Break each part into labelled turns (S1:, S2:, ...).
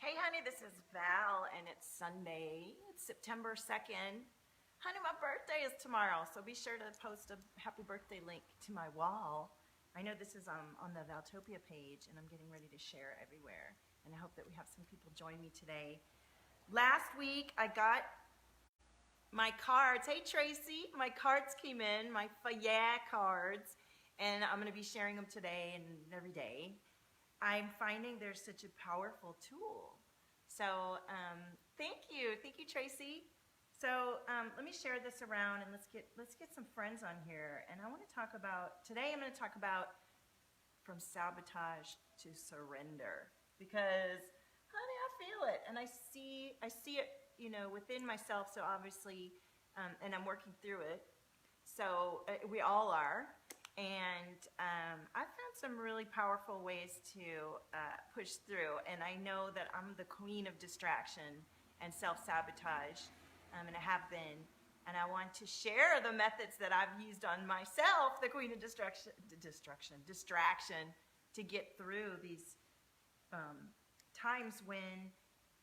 S1: Hey honey, this is Val and it's Sunday. It's September 2nd. Honey, my birthday is tomorrow, so be sure to post a happy birthday link to my wall. I know this is on the Valtopia page and I'm getting ready to share everywhere. And I hope that we have some people join me today. Last week I got my cards. Hey Tracy, my cards came in, my yeah cards. And I'm going to be sharing them today and every day. I'm finding they're such a powerful tool. So thank you Tracy. So let me share this around and let's get some friends on here. And I want to talk about today. I'm going to talk about from sabotage to surrender because, honey, I feel it and I see it, within myself. So obviously, and I'm working through it. So we all are. And I found some really powerful ways to push through. And I know that I'm the queen of distraction and self-sabotage, and I have been. And I want to share the methods that I've used on myself, the queen of distraction, to get through these times when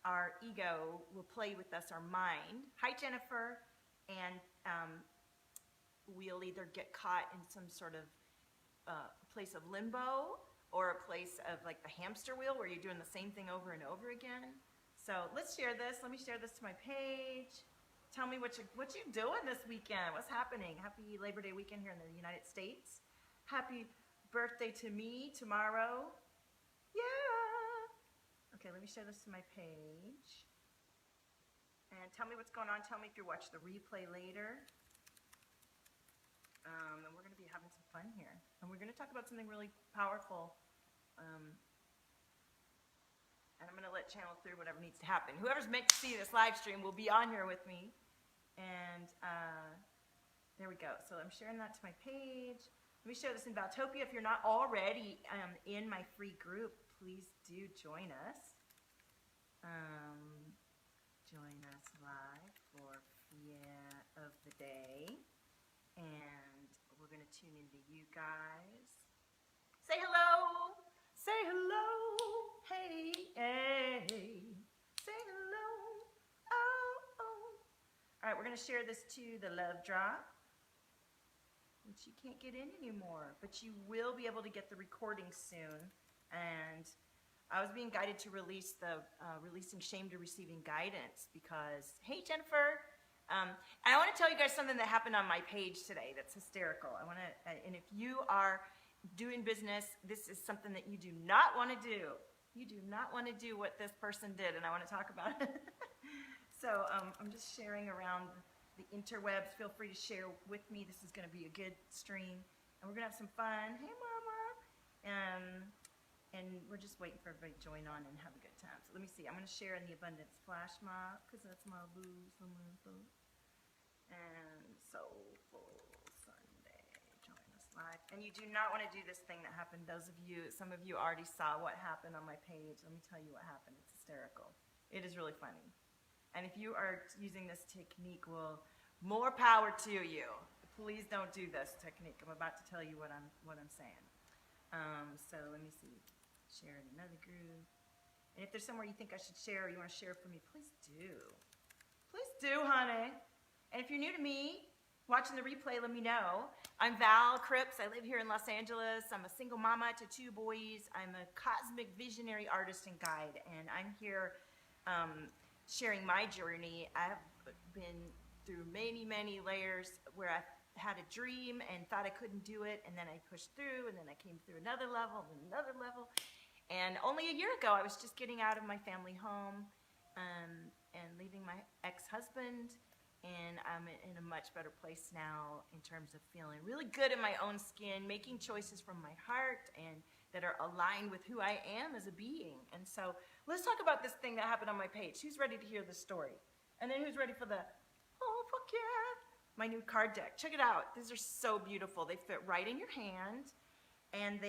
S1: our ego will play with us, our mind. Hi, Jennifer. And we'll either get caught in some sort of place of limbo or a place of like the hamster wheel where you're doing the same thing over and over again. So let's share this. Let me share this to my page. Tell me what you doing this weekend. What's happening? Happy Labor Day weekend here in the United States. Happy birthday to me tomorrow. Yeah. Okay, let me share this to my page. And tell me what's going on. Tell me if you watch the replay later. And we're going to be having some fun here. And we're going to talk about something really powerful. And I'm going to let channel through whatever needs to happen. Whoever's meant to see this live stream will be on here with me. And there we go. So I'm sharing that to my page. Let me share this in Valtopia. If you're not already in my free group, please do join us. Join us live for Fear of the Day. And we're going to tune into you guys. Say hello. Say hello. Hey, hey. Say hello. Oh, oh. All right, we're going to share this to the love drop, which you can't get in anymore, but you will be able to get the recording soon. And I was being guided to release the Releasing Shame to Receiving Guidance because, hey, Jennifer. And I want to tell you guys something that happened on my page today that's hysterical. And if you are doing business, this is something that you do not want to do. You do not want to do what this person did, and I want to talk about it. So I'm just sharing around the interwebs. Feel free to share with me. This is going to be a good stream, and we're going to have some fun. Hey, Mama. And we're just waiting for everybody to join on and have a good time. So let me see. I'm going to share in the Abundance Flash Mob because that's my boo. And Soulful Sunday. Join us live. And you do not want to do this thing that happened. Some of you already saw what happened on my page. Let me tell you what happened. It's hysterical. It is really funny. And if you are using this technique, well, more power to you. Please don't do this technique. I'm about to tell you what I'm saying. So let me see. Share in another group. And if there's somewhere you think I should share or you want to share for me, please do. Please do, honey. And if you're new to me, watching the replay, let me know. I'm Val Cripps. I live here in Los Angeles. I'm a single mama to 2 boys. I'm a cosmic visionary artist and guide. And I'm here sharing my journey. I've been through many, many layers where I had a dream and thought I couldn't do it. And then I pushed through. And then I came through another level and another level. And only a year ago, I was just getting out of my family home and leaving my ex-husband. And I'm in a much better place now in terms of feeling really good in my own skin, making choices from my heart and that are aligned with who I am as a being. And so let's talk about this thing that happened on my page. Who's ready to hear the story? And then who's ready for the, oh, fuck yeah, my new card deck. Check it out. These are so beautiful. They fit right in your hand, and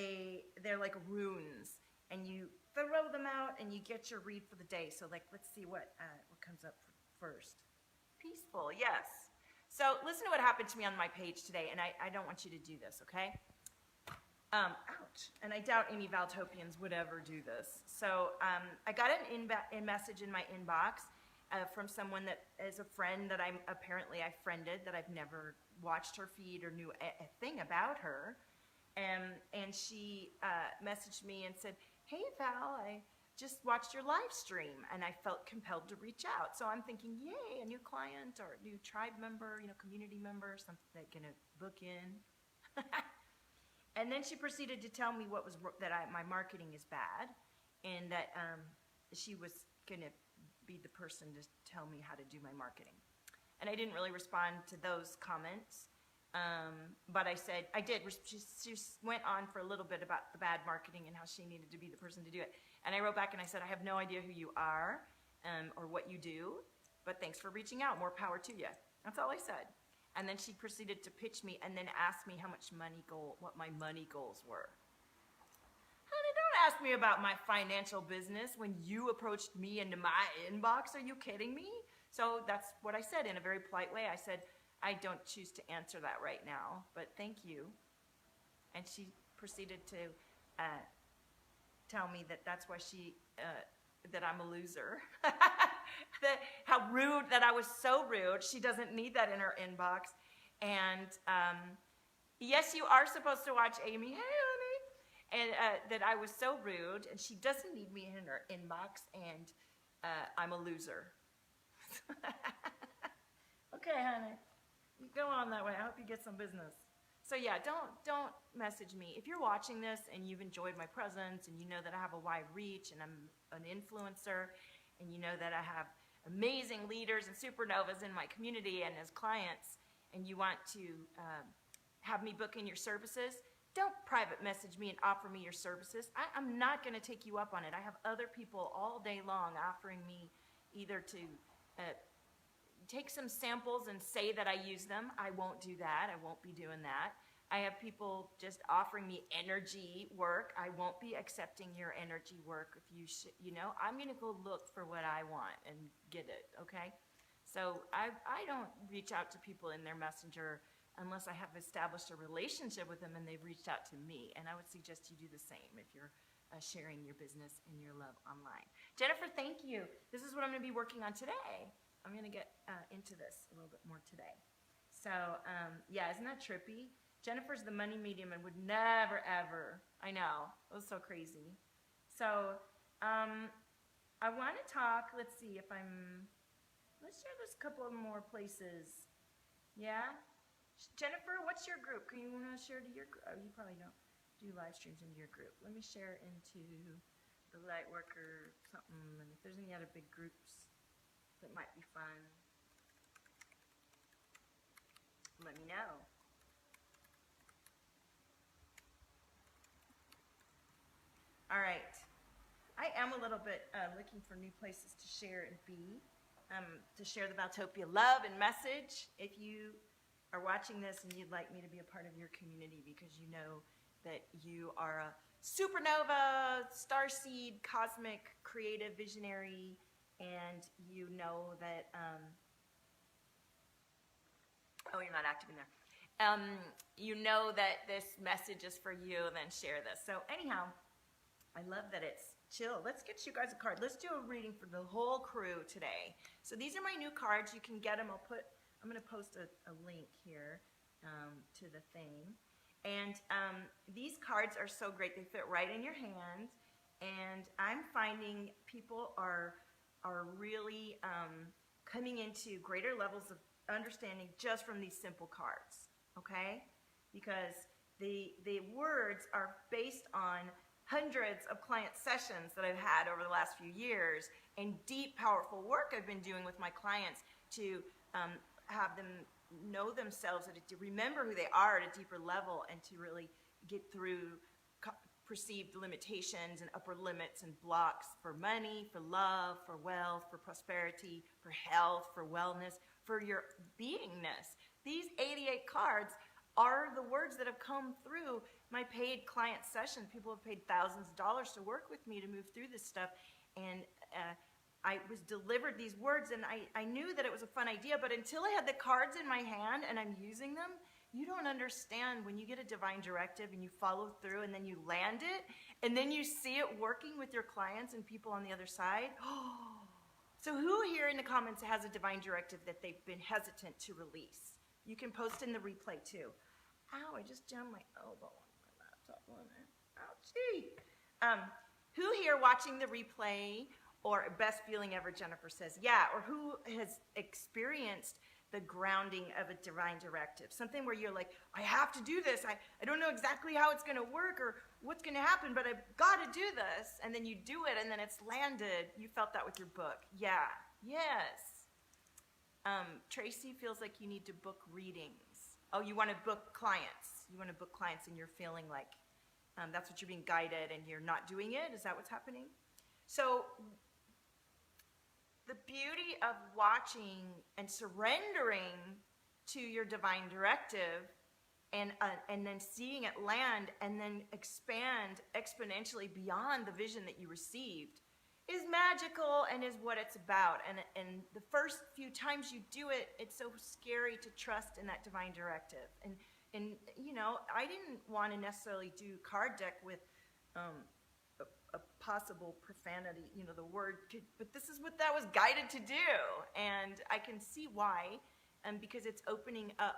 S1: they're like runes. And you throw them out, and you get your read for the day. So, like, let's see what comes up first. Peaceful, yes. So listen to what happened to me on my page today, and I don't want you to do this, okay? Ouch. And I doubt any Valtopians would ever do this. So I got an message in my inbox from someone that is a friend that I friended, that I've never watched her feed or knew a thing about her. And she messaged me and said, "Hey Val, I just watched your live stream and I felt compelled to reach out." So I'm thinking, yay, a new client or a new tribe member, community member, something that gonna book in. And then she proceeded to tell me my marketing is bad, and that she was gonna be the person to tell me how to do my marketing. And I didn't really respond to those comments. But I said, I did. She went on for a little bit about the bad marketing and how she needed to be the person to do it. And I wrote back and I said, I have no idea who you are or what you do, but thanks for reaching out. More power to you. That's all I said. And then she proceeded to pitch me and then asked me what my money goals were. Honey, don't ask me about my financial business when you approached me into my inbox. Are you kidding me? So that's what I said in a very polite way. I said, I don't choose to answer that right now, but thank you. And she proceeded to tell me that that's why that I'm a loser. How rude, that I was so rude. She doesn't need that in her inbox. And yes, you are supposed to watch Amy. Hey, honey. And that I was so rude, and she doesn't need me in her inbox, and I'm a loser. Okay, honey. You go on that way. I hope you get some business. So yeah, don't message me. If you're watching this and you've enjoyed my presence and you know that I have a wide reach and I'm an influencer and you know that I have amazing leaders and supernovas in my community and as clients, and you want to have me book in your services, don't private message me and offer me your services. I'm not going to take you up on it. I have other people all day long offering me either to take some samples and say that I use them. I won't do that. I won't be doing that. I have people just offering me energy work. I won't be accepting your energy work. If I'm going to go look for what I want and get it, okay? So I don't reach out to people in their messenger unless I have established a relationship with them and they've reached out to me. And I would suggest you do the same if you're sharing your business and your love online. Jennifer, thank you. This is what I'm going to be working on today. I'm going to get into this a little bit more today. So, yeah, isn't that trippy? Jennifer's the money medium and would never, ever. I know. It was so crazy. So, I want to talk. Let's see if let's share this couple of more places. Yeah? Jennifer, what's your group? Can you want to share to your group? Oh, you probably don't do live streams into your group. Let me share into the Lightworker something, and if there's any other big groups that might be fun, let me know. All right. I am a little bit looking for new places to share and be, to share the Valtopia love and message. If you are watching this and you'd like me to be a part of your community because you know that you are a supernova, starseed, cosmic, creative, visionary, and you know that, oh, you're not active in there. You know that this message is for you, then share this. So anyhow, I love that it's chill. Let's get you guys a card. Let's do a reading for the whole crew today. So these are my new cards. You can get them. I'm going to post a link here to the thing. And these cards are so great. They fit right in your hand. And I'm finding people are really coming into greater levels of understanding just from these simple cards, okay? Because the words are based on hundreds of client sessions that I've had over the last few years and deep, powerful work I've been doing with my clients to have them know themselves and to remember who they are at a deeper level and to really get through perceived limitations and upper limits and blocks for money, for love, for wealth, for prosperity, for health, for wellness, for your beingness. These 88 cards are the words that have come through my paid client session. People have paid thousands of dollars to work with me to move through this stuff. And I was delivered these words, and I knew that it was a fun idea, but until I had the cards in my hand and I'm using them, You don't understand when you get a divine directive and you follow through and then you land it and then you see it working with your clients and people on the other side. So who here in the comments has a divine directive that they've been hesitant to release? You can post in the replay too. Ow, I just jammed my elbow on my laptop. Ouchie. Who here watching the replay or best feeling ever, Jennifer says, yeah, or who has experienced the grounding of a divine directive, something where you're like, I have to do this. I don't know exactly how it's going to work or what's going to happen, but I've got to do this. And then you do it and then it's landed. You felt that with your book. Yeah. Yes. Tracy feels like you need to book readings. Oh, you want to book clients. You want to book clients and you're feeling like that's what you're being guided and you're not doing it. Is that what's happening? So the beauty of watching and surrendering to your divine directive and then seeing it land and then expand exponentially beyond the vision that you received is magical and is what it's about. And the first few times you do it, it's so scary to trust in that divine directive. And you know, I didn't want to necessarily do card deck with a possible profanity, you know, the word, but this is what that was guided to do. And I can see why, because it's opening up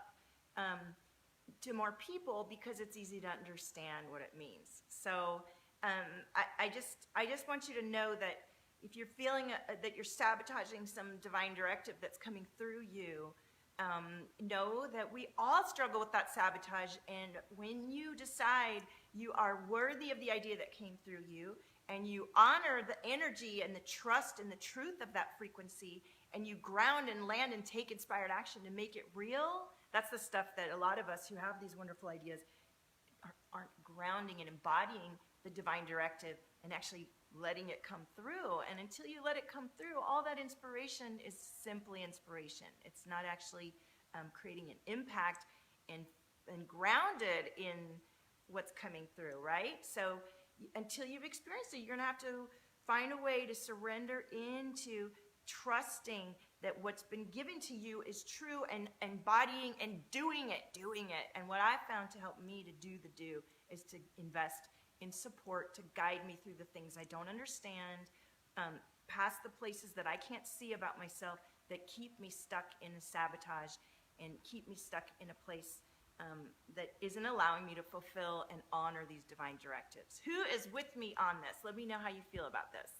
S1: to more people because it's easy to understand what it means. So I just want you to know that if you're feeling that you're sabotaging some divine directive that's coming through you, know that we all struggle with that sabotage, and when you decide you are worthy of the idea that came through you, and you honor the energy and the trust and the truth of that frequency, and you ground and land and take inspired action to make it real, that's the stuff that a lot of us who have these wonderful ideas aren't grounding and embodying the divine directive and actually letting it come through. And until you let it come through, all that inspiration is simply inspiration. It's not actually creating an impact and grounded in what's coming through, right? So until you've experienced it, you're going to have to find a way to surrender into trusting that what's been given to you is true, and embodying and doing it. And what I found to help me to do the do is to invest in support to guide me through the things I don't understand, past the places that I can't see about myself that keep me stuck in a sabotage and keep me stuck in a place that isn't allowing me to fulfill and honor these divine directives. Who is with me on this? Let me know how you feel about this.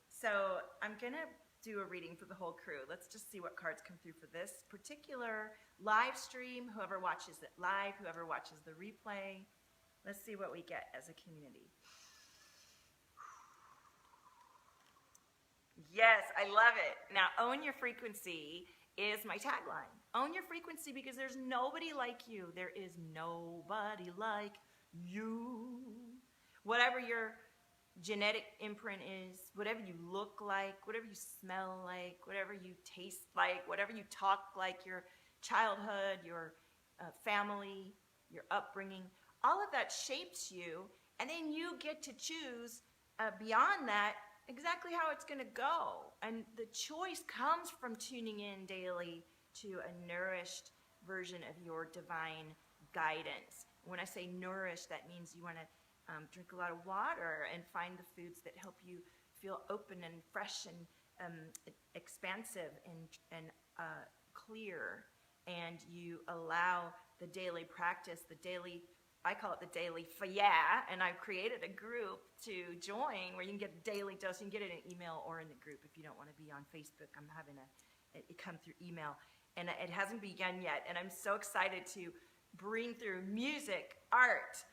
S1: So I'm going to do a reading for the whole crew. Let's just see what cards come through for this particular live stream, whoever watches it live, whoever watches the replay. Let's see what we get as a community. Yes, I love it. Now, own your frequency is my tagline. Own your frequency, because there's nobody like you. There is nobody like you. Whatever your genetic imprint is, whatever you look like, whatever you smell like, whatever you taste like, whatever you talk like, your childhood, your family, your upbringing, all of that shapes you, and then you get to choose beyond that exactly how it's going to go. And the choice comes from tuning in daily to a nourished version of your divine guidance. When I say nourished, that means you want to drink a lot of water and find the foods that help you feel open and fresh and expansive and clear. And you allow the daily practice, I call it the daily yeah, and I've created a group to join where you can get a daily dose. You can get it in email or in the group if you don't want to be on Facebook. I'm having it come through email, and it hasn't begun yet. And I'm so excited to bring through music, art,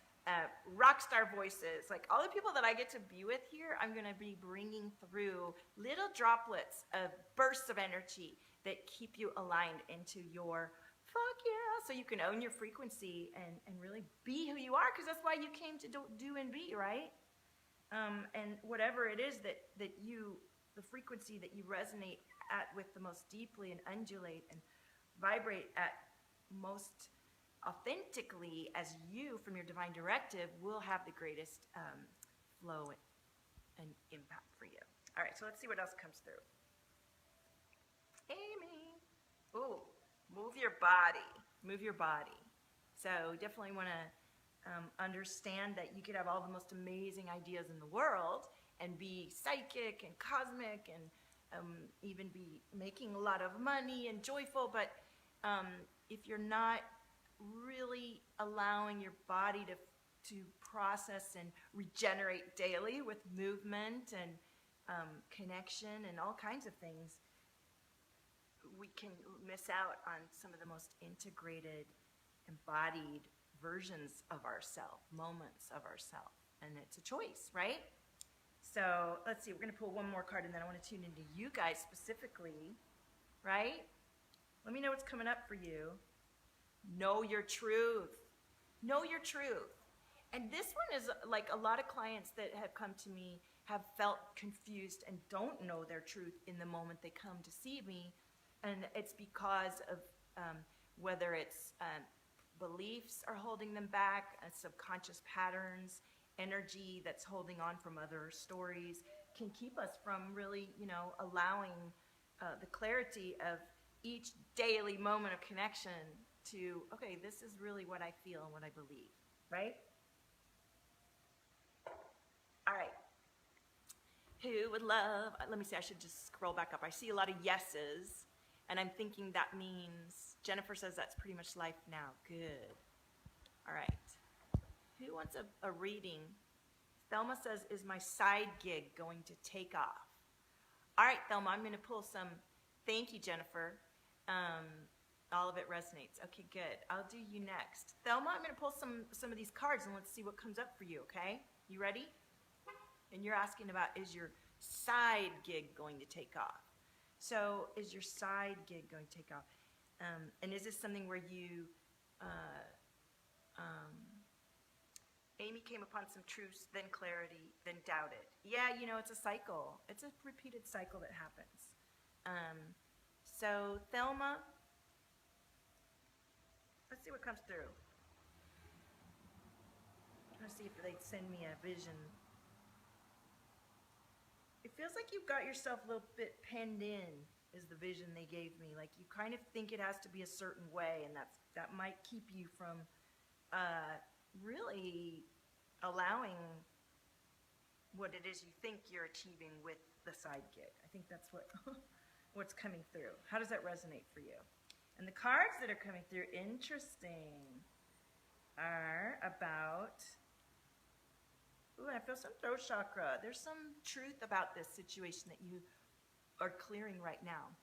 S1: rock star voices, like all the people that I get to be with here. I'm going to be bringing through little droplets of bursts of energy that keep you aligned into your fuck yeah, so you can own your frequency and really be who you are, because that's why you came to do and be, right? And whatever it is that you, the frequency that you resonate at with the most deeply and undulate and vibrate at most authentically as you from your divine directive, will have the greatest flow and impact for you. All right, so let's see what else comes through. Amy. Ooh. Move your body. Move your body. So definitely want to understand that you could have all the most amazing ideas in the world and be psychic and cosmic and even be making a lot of money and joyful, but if you're not really allowing your body to process and regenerate daily with movement and connection and all kinds of things, we can miss out on some of the most integrated, embodied versions of ourself, moments of ourself. And it's a choice, right? So let's see, we're going to pull one more card, and then I want to tune into you guys specifically, right? Let me know what's coming up for you. Know your truth. Know your truth. And this one is like a lot of clients that have come to me have felt confused and don't know their truth in the moment they come to see me. And it's because of whether it's beliefs are holding them back, subconscious patterns, energy that's holding on from other stories can keep us from really, allowing the clarity of each daily moment of connection to, okay, this is really what I feel and what I believe, right? All right. Who would love, let me see, I should just scroll back up. I see a lot of yeses, and I'm thinking that means, Jennifer says that's pretty much life now. Good. All right. Who wants a reading? Thelma says, is my side gig going to take off? All right, Thelma, I'm going to pull some. Thank you, Jennifer. All of it resonates. Okay, good. I'll do you next. Thelma, I'm going to pull some of these cards, and let's see what comes up for you, okay? You ready? And you're asking about, is your side gig going to take off? So is your side gig going to take off? And is this something where you, Amy came upon some truths, then clarity, then doubted? Yeah, it's a cycle. It's a repeated cycle that happens. So Thelma, let's see what comes through. Let's see if they send me a vision. It feels like you've got yourself a little bit penned in, is the vision they gave me. Like you kind of think it has to be a certain way, and that might keep you from really allowing what it is you think you're achieving with the side gig. I think that's what's coming through. How does that resonate for you? And the cards that are coming through, interesting, are about, ooh, I feel some throat chakra. There's some truth about this situation that you are clearing right now.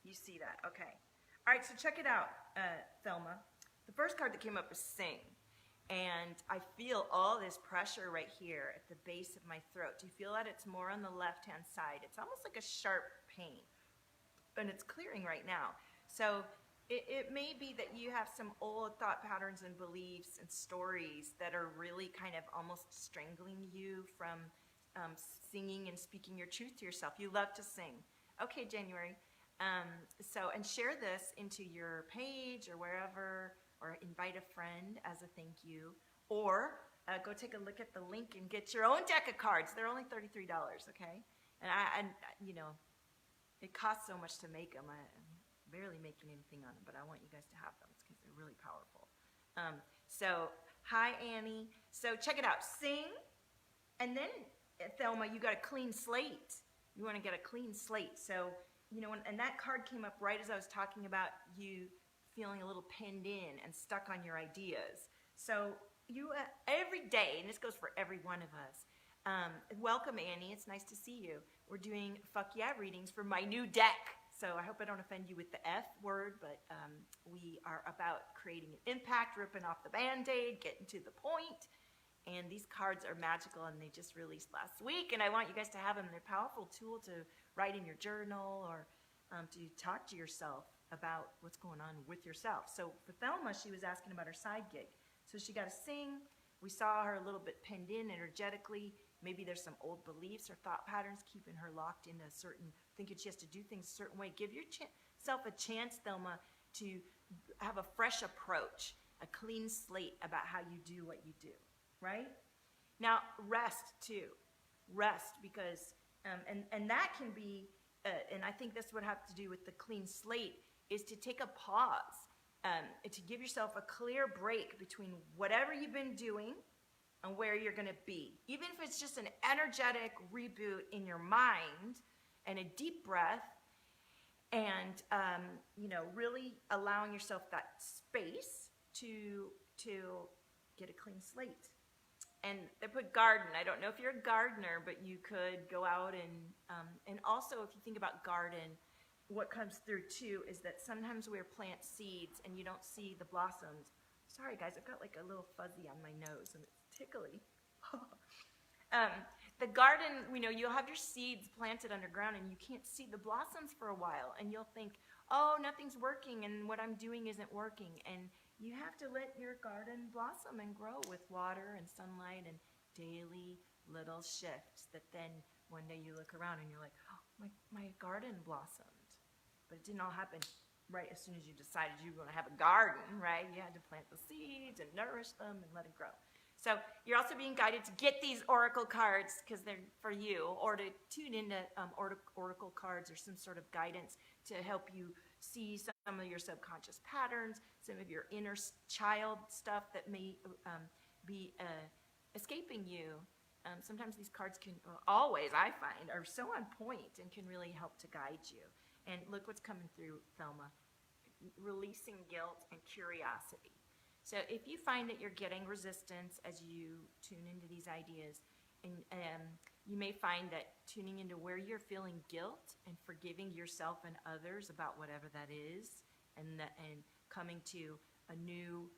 S1: You see that, okay. All right, so check it out, Thelma. The first card that came up is Sing. And I feel all this pressure right here at the base of my throat. Do you feel that? It's more on the left-hand side. It's almost like a sharp pain. And it's clearing right now. So it may be that you have some old thought patterns and beliefs and stories that are really kind of almost strangling you from singing and speaking your truth to yourself. You love to sing. Okay, January. And share this into your page or wherever, or invite a friend as a thank you, or go take a look at the link and get your own deck of cards. They're only $33, okay? And it costs so much to make them. I'm barely making anything on them, but I want you guys to have them because they're really powerful. So, hi, Annie. So check it out. Sing, and then, Thelma, you got a clean slate. You want to get a clean slate. So, and that card came up right as I was talking about you feeling a little pinned in and stuck on your ideas. So you, every day, and this goes for every one of us, welcome, Annie. It's nice to see you. We're doing Fuck Yeah readings for my new deck. So I hope I don't offend you with the F word, but we are about creating an impact, ripping off the Band-Aid, getting to the point. And these cards are magical, and they just released last week, and I want you guys to have them. They're a powerful tool to write in your journal or to talk to yourself about what's going on with yourself. So for Thelma, she was asking about her side gig. So she got to sing. We saw her a little bit pinned in energetically. Maybe there's some old beliefs or thought patterns keeping her locked in a certain, thinking she has to do things a certain way. Give yourself a chance, Thelma, to have a fresh approach, a clean slate about how you do what you do, right? Now, rest too. Rest, because, and that can be, and I think this would have to do with the clean slate. is to take a pause, to give yourself a clear break between whatever you've been doing and where you're going to be. Even if it's just an energetic reboot in your mind and a deep breath, and really allowing yourself that space to get a clean slate. And they put garden. I don't know if you're a gardener, but you could go out and also if you think about garden, what comes through too is that sometimes we plant seeds and you don't see the blossoms. Sorry guys, I've got like a little fuzzy on my nose and it's tickly. The garden, you'll have your seeds planted underground and you can't see the blossoms for a while, and you'll think, oh, nothing's working and what I'm doing isn't working. And you have to let your garden blossom and grow with water and sunlight and daily little shifts that then one day you look around and you're like, oh, my garden blossomed. But it didn't all happen right as soon as you decided you were going to have a garden, right? You had to plant the seeds and nourish them and let it grow. So you're also being guided to get these oracle cards because they're for you, or to tune into oracle cards or some sort of guidance to help you see some of your subconscious patterns, some of your inner child stuff that may be escaping you. Sometimes these cards can, always I find, are so on point and can really help to guide you. And look what's coming through, Thelma. Releasing guilt and curiosity. So if you find that you're getting resistance as you tune into these ideas, and you may find that tuning into where you're feeling guilt and forgiving yourself and others about whatever that is, and coming to a new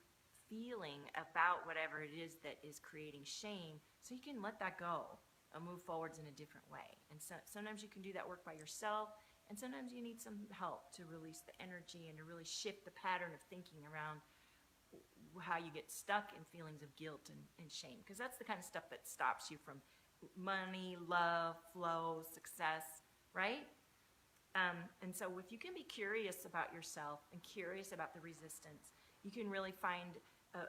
S1: feeling about whatever it is that is creating shame, so you can let that go and move forwards in a different way. And so sometimes you can do that work by yourself, and sometimes you need some help to release the energy and to really shift the pattern of thinking around how you get stuck in feelings of guilt and shame, because that's the kind of stuff that stops you from money, love, flow, success, right? And so if you can be curious about yourself and curious about the resistance, you can really find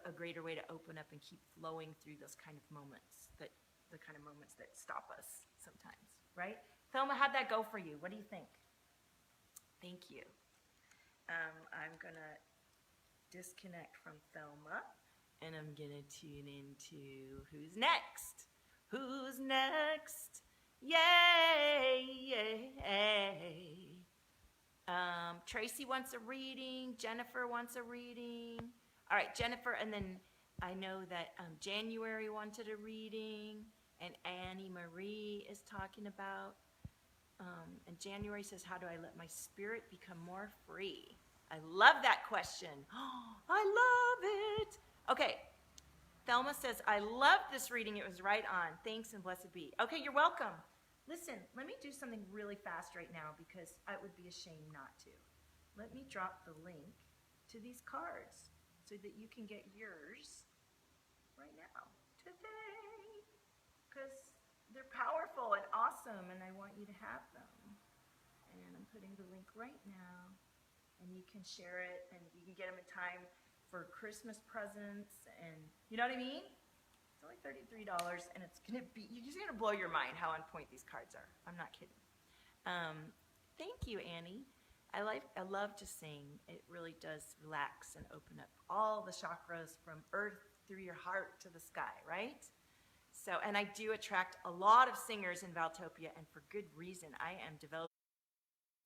S1: a greater way to open up and keep flowing through those kind of moments, the kind of moments that stop us sometimes, right? Thelma, how'd that go for you? What do you think? Thank you. I'm going to disconnect from Thelma, and I'm gonna tune into who's next. Who's next? Yay! Tracy wants a reading. Jennifer wants a reading. All right, Jennifer, and then I know that January wanted a reading, and Annie Marie is talking about. And January says, how do I let my spirit become more free? I love that question. Oh, I love it. Okay, Thelma says, I love this reading. It was right on. Thanks and blessed be. Okay, you're welcome. Listen, let me do something really fast right now because it would be a shame not to. Let me drop the link to these cards so that you can get yours right now, today, because they're powerful and awesome, and I want you to have them. And I'm putting the link right now. And you can share it, and you can get them in time for Christmas presents, and you know what I mean? It's only $33, and it's gonna be, you're just gonna blow your mind how on point these cards are. I'm not kidding. Thank you, Annie. I love to sing. It really does relax and open up all the chakras from earth through your heart to the sky, right? So, and I do attract a lot of singers in Valtopia, and for good reason. I am developing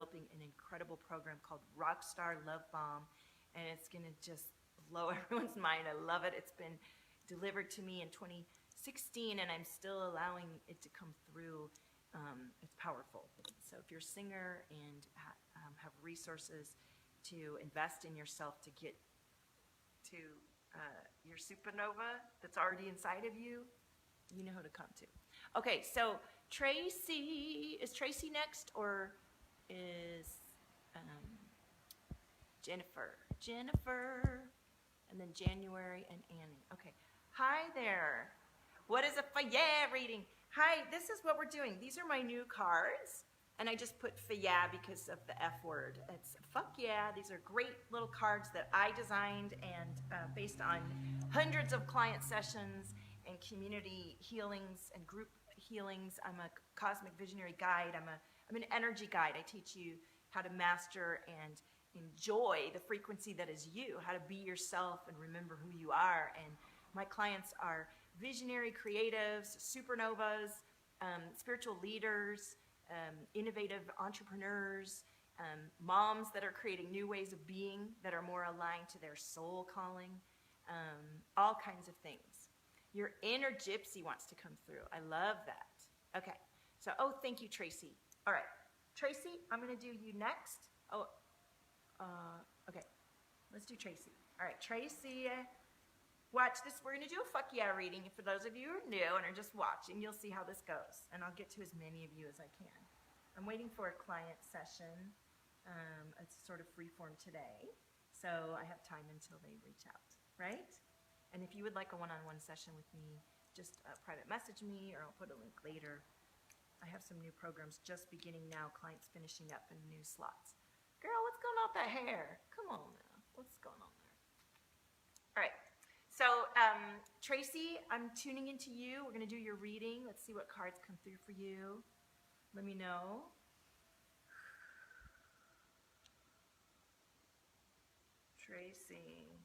S1: an incredible program called Rockstar Love Bomb, and it's going to just blow everyone's mind. I love it. It's been delivered to me in 2016, and I'm still allowing it to come through. It's powerful. So if you're a singer and have resources to invest in yourself to get to your supernova that's already inside of you, you know who to come to. Okay, so Tracy, is Tracy next, or is Jennifer, and then January and Annie. Okay, hi there. What is a yeah reading? Hi, this is what we're doing. These are my new cards, and I just put yeah because of the F word. It's fuck yeah. These are great little cards that I designed and based on hundreds of client sessions and community healings and group healings. I'm a cosmic visionary guide. I'm an energy guide. I teach you how to master and enjoy the frequency that is you, how to be yourself and remember who you are. And my clients are visionary creatives, supernovas, spiritual leaders, innovative entrepreneurs, moms that are creating new ways of being that are more aligned to their soul calling, all kinds of things. Your inner gypsy wants to come through. I love that. Okay, so, thank you, Tracy. All right, Tracy, I'm going to do you next. Okay, let's do Tracy. All right, Tracy, watch this. We're going to do a fuck yeah reading. For those of you who are new and are just watching, you'll see how this goes, and I'll get to as many of you as I can. I'm waiting for a client session. It's sort of freeform today, so I have time until they reach out, right? And if you would like a one-on-one session with me, just private message me, or I'll put a link later. I have some new programs just beginning now, clients finishing up in new slots. Girl, what's going on with that hair? Come on now. What's going on there? All right. So, Tracy, I'm tuning into you. We're going to do your reading. Let's see what cards come through for you. Let me know. Tracy.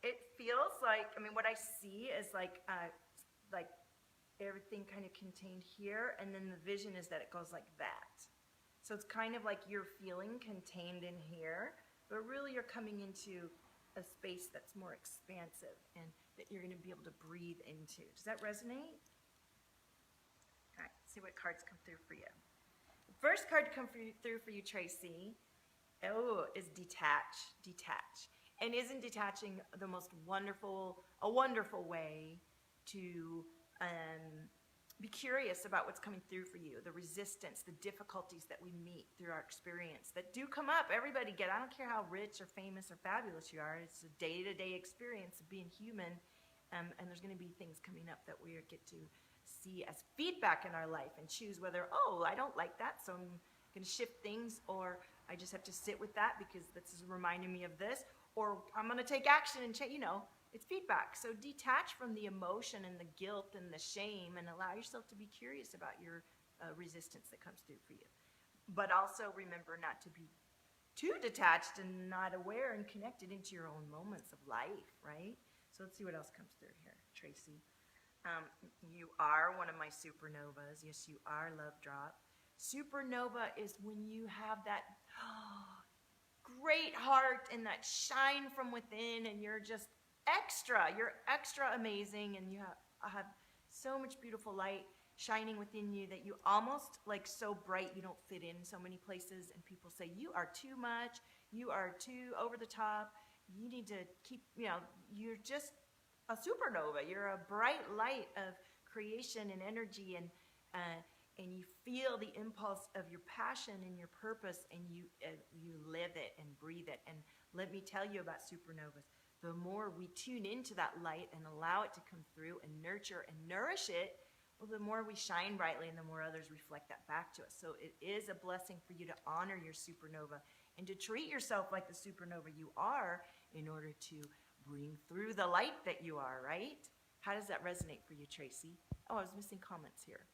S1: It feels like, what I see is like everything kind of contained here, and then the vision is that it goes like that. So it's kind of like you're feeling contained in here, but really you're coming into a space that's more expansive and that you're going to be able to breathe into. Does that resonate? All right, see what cards come through for you. The first card to come through for you, Tracy, is detach. Detach. And isn't detaching the most wonderful way to be curious about what's coming through for you, the resistance, the difficulties that we meet through our experience that do come up. Everybody I don't care how rich or famous or fabulous you are, it's a day-to-day experience of being human, and there's going to be things coming up that we get to see as feedback in our life and choose whether, I don't like that, so I'm going to shift things, or I just have to sit with that because this is reminding me of this, or I'm going to take action and change, it's feedback. So detach from the emotion and the guilt and the shame and allow yourself to be curious about your resistance that comes through for you. But also remember not to be too detached and not aware and connected into your own moments of life, right? So let's see what else comes through here, Tracy. You are one of my supernovas. Yes, you are, Love Drop. Supernova is when you have that great heart and that shine from within, and you're just you're extra amazing, and you have so much beautiful light shining within you that you almost so bright you don't fit in so many places, and people say you are too much, you are too over the top, you need to keep, you're just a supernova, you're a bright light of creation and energy, and you feel the impulse of your passion and your purpose, and you live it and breathe it. And let me tell you about supernovas. The more we tune into that light and allow it to come through and nurture and nourish it, well, the more we shine brightly and the more others reflect that back to us. So it is a blessing for you to honor your supernova and to treat yourself like the supernova you are in order to bring through the light that you are, right? How does that resonate for you, Tracy? I was missing comments here.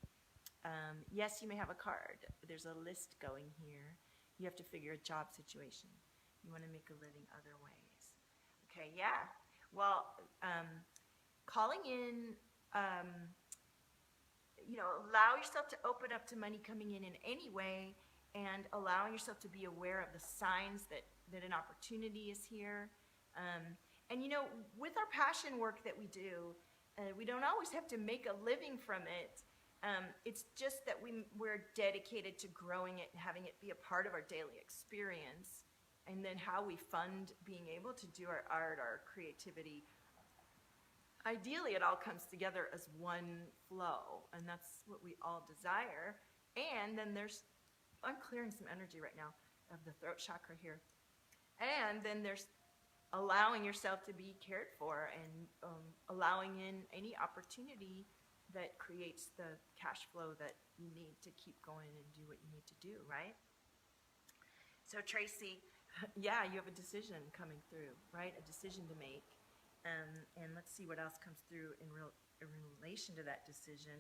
S1: Yes, you may have a card. There's a list going here. You have to figure a job situation. You want to make a living other ways. Okay, yeah. Well, calling in, allow yourself to open up to money coming in any way, and allowing yourself to be aware of the signs that an opportunity is here. And with our passion work that we do, we don't always have to make a living from it. It's just that we're dedicated to growing it and having it be a part of our daily experience. And then how we fund being able to do our art, our creativity. Ideally, it all comes together as one flow, and that's what we all desire. And then I'm clearing some energy right now of the throat chakra here. And then there's allowing yourself to be cared for, and allowing in any opportunity that creates the cash flow that you need to keep going and do what you need to do, right? So Tracy, yeah, you have a decision coming through, right? A decision to make. And let's see what else comes through in relation to that decision.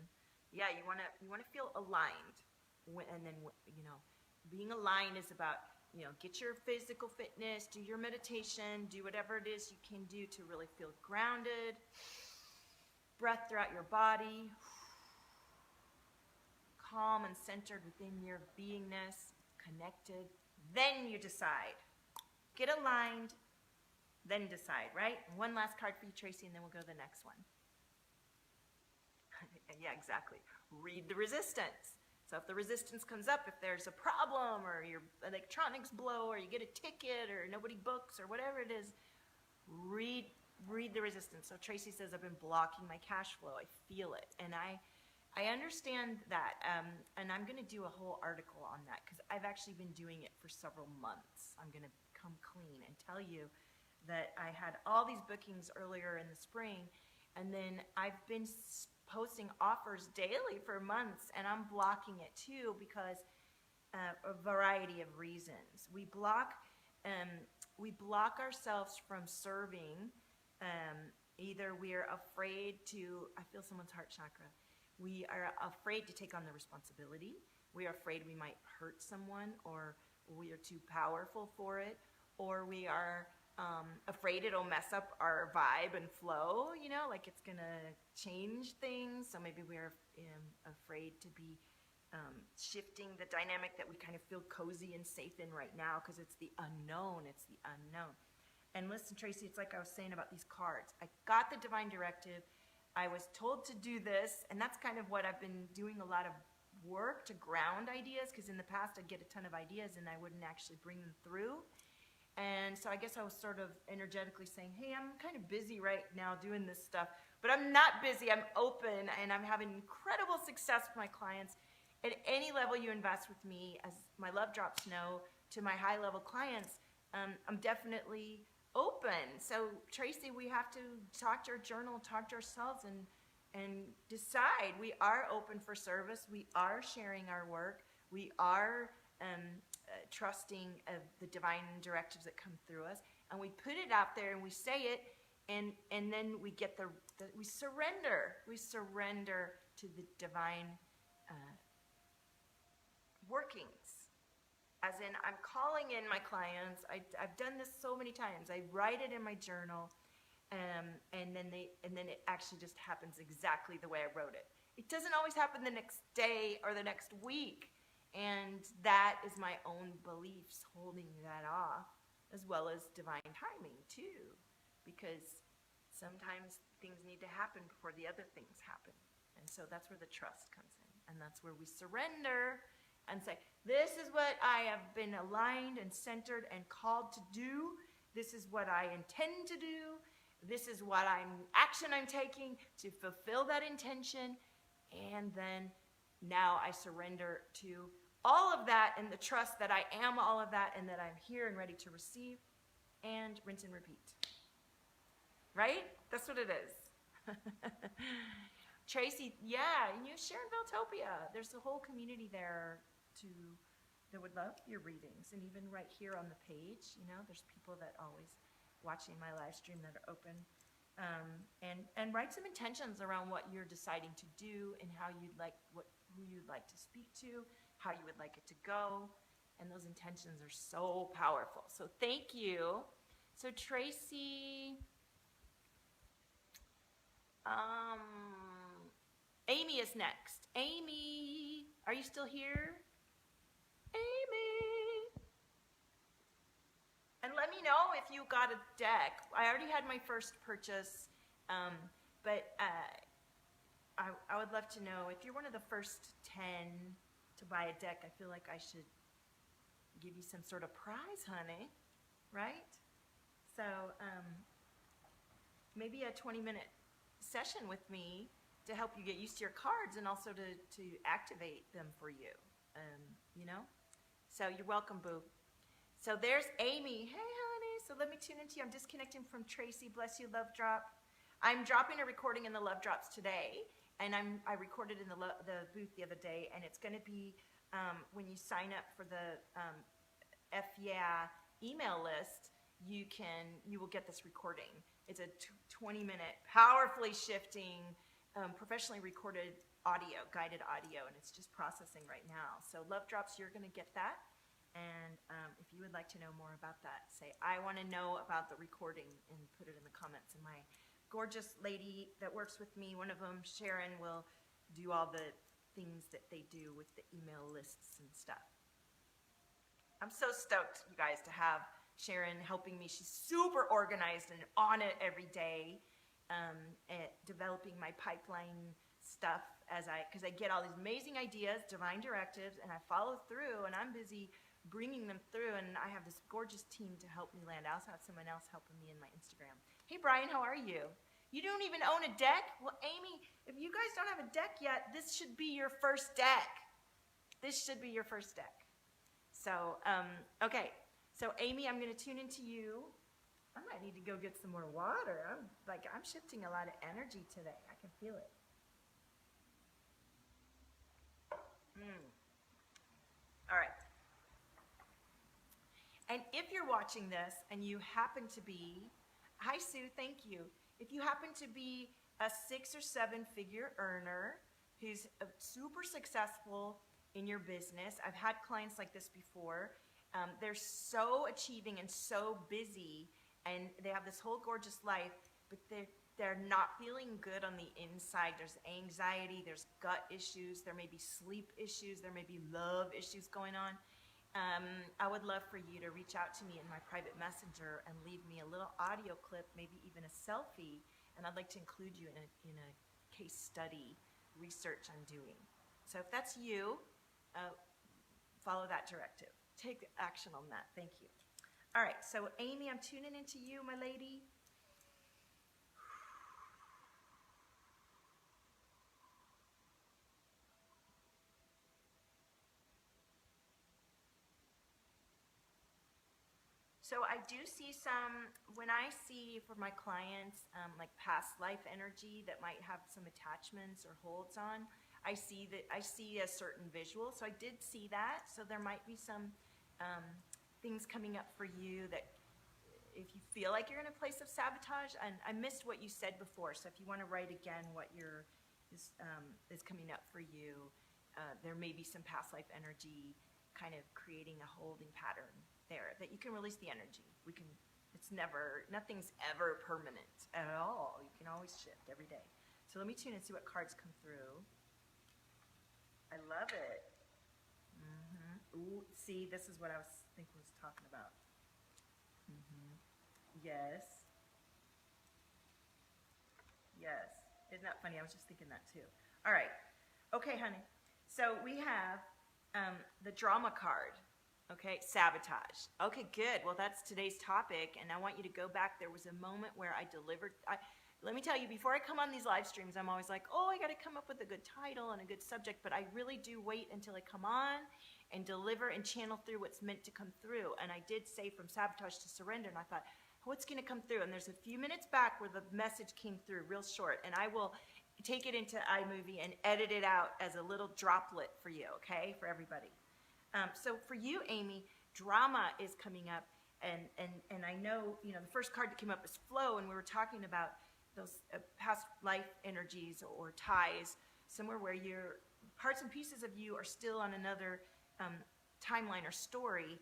S1: Yeah, you want to feel aligned, and then being aligned is about, get your physical fitness, do your meditation, do whatever it is you can do to really feel grounded. Breath throughout your body. Calm and centered within your beingness, connected. Then you decide. Get aligned, then decide, right? One last card for you, Tracy, and then we'll go to the next one. Yeah, exactly. Read the resistance. So if the resistance comes up, if there's a problem or your electronics blow or you get a ticket or nobody books or whatever it is, read the resistance. So Tracy says, I've been blocking my cash flow. I feel it. And I understand that. And I'm going to do a whole article on that because I've actually been doing it for several months. I'm going to come clean and tell you that I had all these bookings earlier in the spring, and then I've been posting offers daily for months, and I'm blocking it too because a variety of reasons. We block ourselves from serving. Either we're afraid to, I feel someone's heart chakra. We are afraid to take on the responsibility. We are afraid we might hurt someone, or we are too powerful for it, or we are afraid it'll mess up our vibe and flow, like it's gonna change things. So maybe we're afraid to be shifting the dynamic that we kind of feel cozy and safe in right now because it's the unknown. And listen, Tracy, it's like I was saying about these cards. I got the divine directive. I was told to do this, and that's kind of what I've been doing a lot of work to ground ideas, because in the past I'd get a ton of ideas and I wouldn't actually bring them through. And so I guess I was sort of energetically saying, hey, I'm kind of busy right now doing this stuff, but I'm not busy, I'm open, and I'm having incredible success with my clients. At any level you invest with me, as my love drops know, to my high level clients, I'm definitely open. So Tracy, we have to talk to our journal, talk to ourselves, and decide. We are open for service. We are sharing our work. We are trusting of the divine directives that come through us, and we put it out there and we say it, and then we get we surrender to the divine workings. As in, I'm calling in my clients. I've done this so many times. I write it in my journal, and then it actually just happens exactly the way I wrote it. It doesn't always happen the next day or the next week. And that is my own beliefs holding that off, as well as divine timing too, because sometimes things need to happen before the other things happen. And so that's where the trust comes in. And that's where we surrender and say, this is what I have been aligned and centered and called to do. This is what I intend to do. This is what action I'm taking to fulfill that intention. And then now I surrender to all of that and the trust that I am all of that and that I'm here and ready to receive, and rinse and repeat. Right? That's what it is. Tracy, yeah, and Sharon Valtopia. There's a whole community there that would love your readings. And even right here on the page, there's people that always watching my live stream that are open. And write some intentions around what you're deciding to do and how who you'd like to speak to, how you would like it to go, and those intentions are so powerful. So thank you. So Tracy, Amy is next. Amy, are you still here? Amy. And let me know if you got a deck. I already had my first purchase, but I would love to know if you're one of the first 10 to buy a deck. I feel like I should give you some sort of prize, honey, right? So maybe a 20-minute session with me to help you get used to your cards and also to activate them for you, So you're welcome, boo. So there's Amy. Hey, honey. So let me tune into you. I'm disconnecting from Tracy. Bless you, Love Drop. I'm dropping a recording in the Love Drops today, and I recorded in the booth the other day, and it's going to be when you sign up for the Yeah email list, you will get this recording. It's a 20-minute, powerfully shifting, professionally recorded audio, guided audio, and it's just processing right now. So Love Drops, you're going to get that. And if you would like to know more about that, say, I want to know about the recording, and put it in the comments. And my gorgeous lady that works with me, one of them, Sharon, will do all the things that they do with the email lists and stuff. I'm so stoked, you guys, to have Sharon helping me. She's super organized and on it every day, at developing my pipeline stuff because I get all these amazing ideas, divine directives, and I follow through, and I'm busy bringing them through, and I have this gorgeous team to help me land. I also have someone else helping me in my Instagram. Hey, Brian, how are you? You don't even own a deck? Well, Amy, if you guys don't have a deck yet, this should be your first deck. This should be your first deck. So, okay. So, Amy, I'm going to tune into you. I might need to go get some more water. I'm shifting a lot of energy today. I can feel it. All right. And if you're watching this and you happen to be, hi Sue, thank you. If you happen to be a 6 or 7 figure earner who's super successful in your business, I've had clients like this before. They're so achieving and so busy, and they have this whole gorgeous life, but they're not feeling good on the inside. There's anxiety, there's gut issues, there may be sleep issues, there may be love issues going on. I would love for you to reach out to me in my private messenger and leave me a little audio clip, maybe even a selfie, and I'd like to include you in a case study research I'm doing. So if that's you, follow that directive. Take action on that. Thank you. All right, so Amy, I'm tuning into you, my lady. So I do see when I see for my clients, like past life energy that might have some attachments or holds on, I see a certain visual. So I did see that. So there might be some things coming up for you that if you feel like you're in a place of sabotage, and I missed what you said before. So if you want to write again what is coming up for you, there may be some past life energy kind of creating a holding pattern there that you can release the energy. Nothing's ever permanent at all. You can always shift every day. So let me tune and see what cards come through. I love it. Ooh, see, this is what I was talking about. Yes. Isn't that funny? I was just thinking that too. All right. Okay, honey. So we have the drama card. Okay, sabotage. Okay, good. Well, that's today's topic, and I want you to go back. There was a moment where I delivered. Let me tell you, before I come on these live streams, I'm always like, oh, I got to come up with a good title and a good subject, but I really do wait until I come on and deliver and channel through what's meant to come through. And I did say from sabotage to surrender, and I thought, what's going to come through? And there's a few minutes back where the message came through real short, and I will take it into iMovie and edit it out as a little droplet for you, okay, for everybody. So for you, Amy, drama is coming up, and I know, the first card that came up is flow, and we were talking about those past life energies or ties, somewhere where your parts and pieces of you are still on another timeline or story,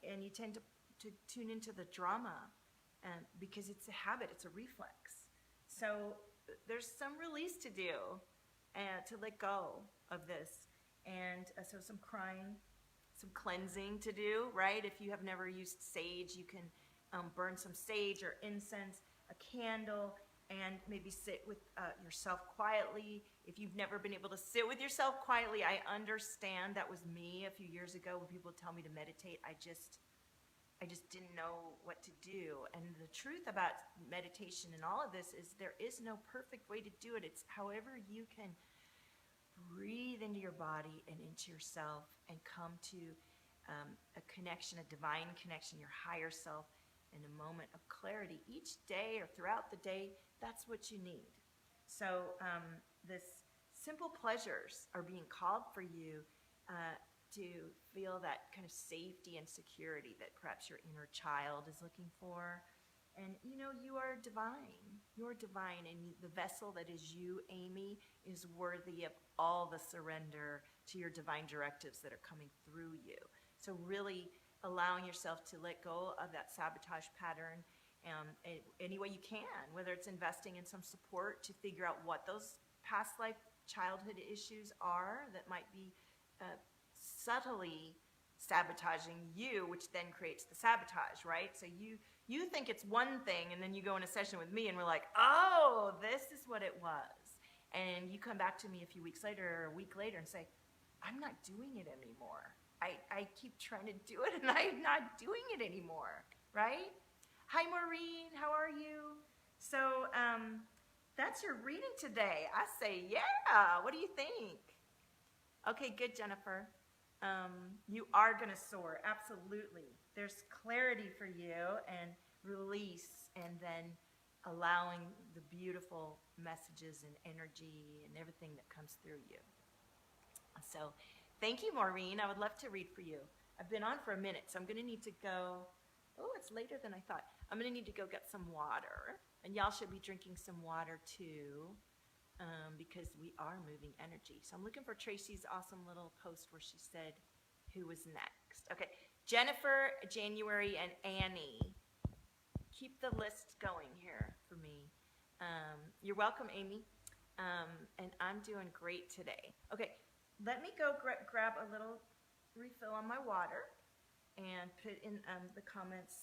S1: and you tend to tune into the drama because it's a habit, it's a reflex. So there's some release to do to let go of this. And so some crying, some cleansing to do, right? If you have never used sage, you can burn some sage or incense, a candle, and maybe sit with yourself quietly. If you've never been able to sit with yourself quietly, I understand. That was me a few years ago when people would tell me to meditate. I just didn't know what to do. And the truth about meditation and all of this is there is no perfect way to do it. It's however you can breathe into your body and into yourself and come to a connection, a divine connection, your higher self, in a moment of clarity each day or throughout the day. That's what you need. So this simple pleasures are being called for you to feel that kind of safety and security that perhaps your inner child is looking for. And you are divine. You're divine, and the vessel that is you, Amy, is worthy of all the surrender to your divine directives that are coming through you. So really allowing yourself to let go of that sabotage pattern any way you can, whether it's investing in some support to figure out what those past life childhood issues are that might be subtly sabotaging you, which then creates the sabotage, right? So you think it's one thing, and then you go in a session with me and we're like, oh, this is what it was. And you come back to me a few weeks later or a week later and say, I'm not doing it anymore. I keep trying to do it and I'm not doing it anymore, right? Hi, Maureen, how are you? So that's your reading today. I say, yeah, what do you think? Okay, good, Jennifer. You are going to soar, absolutely. There's clarity for you and release, and then allowing the beautiful messages and energy and everything that comes through you. So thank you, Maureen. I would love to read for you. I've been on for a minute, so I'm going to need to go. Oh, it's later than I thought. I'm going to need to go get some water, and y'all should be drinking some water too. Because we are moving energy. So I'm looking for Tracy's awesome little post where she said who was next. Okay, Jennifer, January, and Annie. Keep the list going here for me. You're welcome, Amy. And I'm doing great today. Okay, let me go grab a little refill on my water and put in the comments.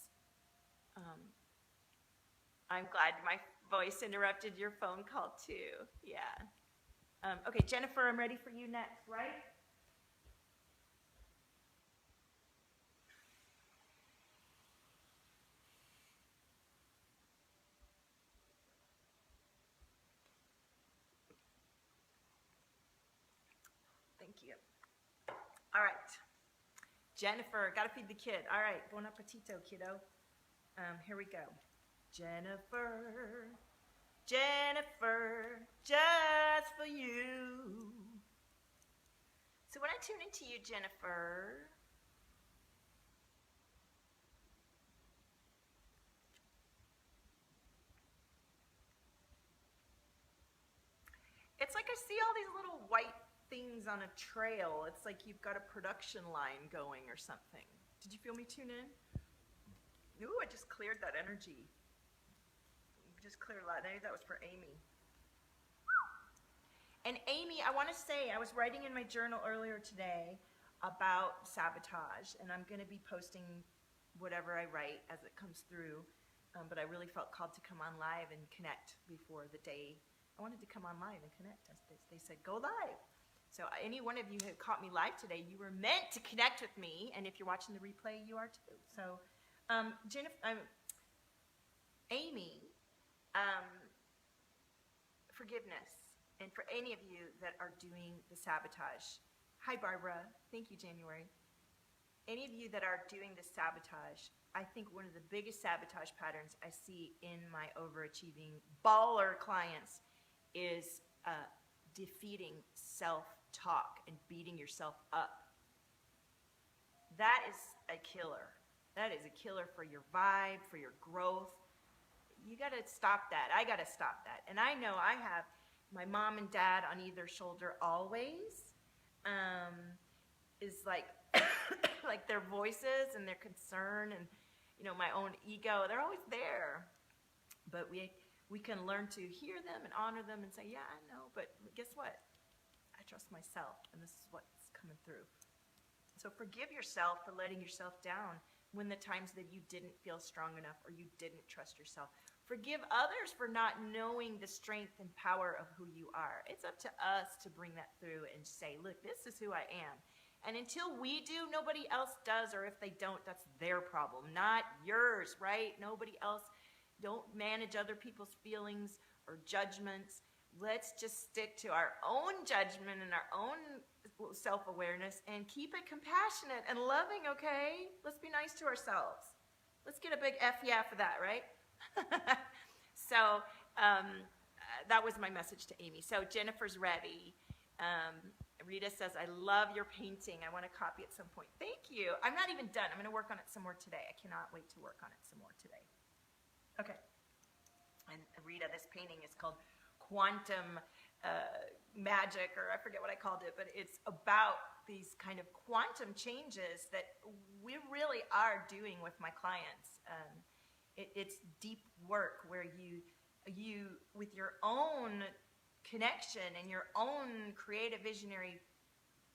S1: I'm glad my voice interrupted your phone call too. Yeah. Okay, Jennifer, I'm ready for you next, right? Thank you. All right. Jennifer, gotta feed the kid. All right, bon appetito, kiddo. Here we go. Jennifer, Jennifer, just for you. So when I tune into you, Jennifer, it's like I see all these little white things on a trail. It's like you've got a production line going or something. Did you feel me tune in? Ooh, I just cleared that energy. Just cleared a lot. Maybe that was for Amy. And Amy, I want to say, I was writing in my journal earlier today about sabotage, and I'm going to be posting whatever I write as it comes through. But I really felt called to come on live and connect before the day. I wanted to come on live and connect. They said, go live. So any one of you who caught me live today, you were meant to connect with me. And if you're watching the replay, you are too. So Jennifer, Amy, forgiveness. And for any of you that are doing the sabotage. Hi, Barbara. Thank you, January. Any of you that are doing the sabotage, I think one of the biggest sabotage patterns I see in my overachieving baller clients is defeating self-talk and beating yourself up. That is a killer. That is a killer for your vibe, for your growth. You got to stop that. I got to stop that. And I know I have my mom and dad on either shoulder always. Is like like their voices and their concern and my own ego, they're always there. But we can learn to hear them and honor them and say, yeah, I know, but guess what? I trust myself, and this is what's coming through. So forgive yourself for letting yourself down when the times that you didn't feel strong enough or you didn't trust yourself. Forgive others for not knowing the strength and power of who you are. It's up to us to bring that through and say, look, this is who I am. And until we do, nobody else does, or if they don't, that's their problem, not yours, right? Nobody else. Don't manage other people's feelings or judgments. Let's just stick to our own judgment and our own self-awareness and keep it compassionate and loving, okay? Let's be nice to ourselves. Let's get a big F yeah for that, right? So that was my message to Amy. So Jennifer's ready. Rita says, I love your painting. I want to copy at some point. Thank you. I'm not even done. I'm going to work on it some more today. I cannot wait to work on it some more today. Okay. And Rita, this painting is called Quantum Magic, or I forget what I called it, but it's about these kind of quantum changes that we really are doing with my clients. It's deep work where you with your own connection and your own creative visionary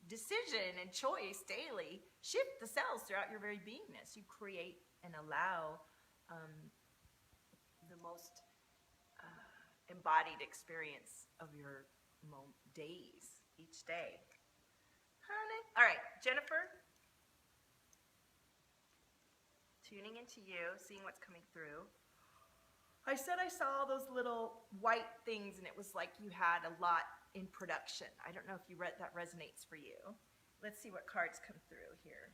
S1: decision and choice daily, shift the cells throughout your very beingness. You create and allow the most embodied experience of your days each day. Honey. All right, Jennifer, tuning into you, seeing what's coming through. I said I saw those little white things, and it was like you had a lot in production. I don't know if that resonates for you. Let's see what cards come through here.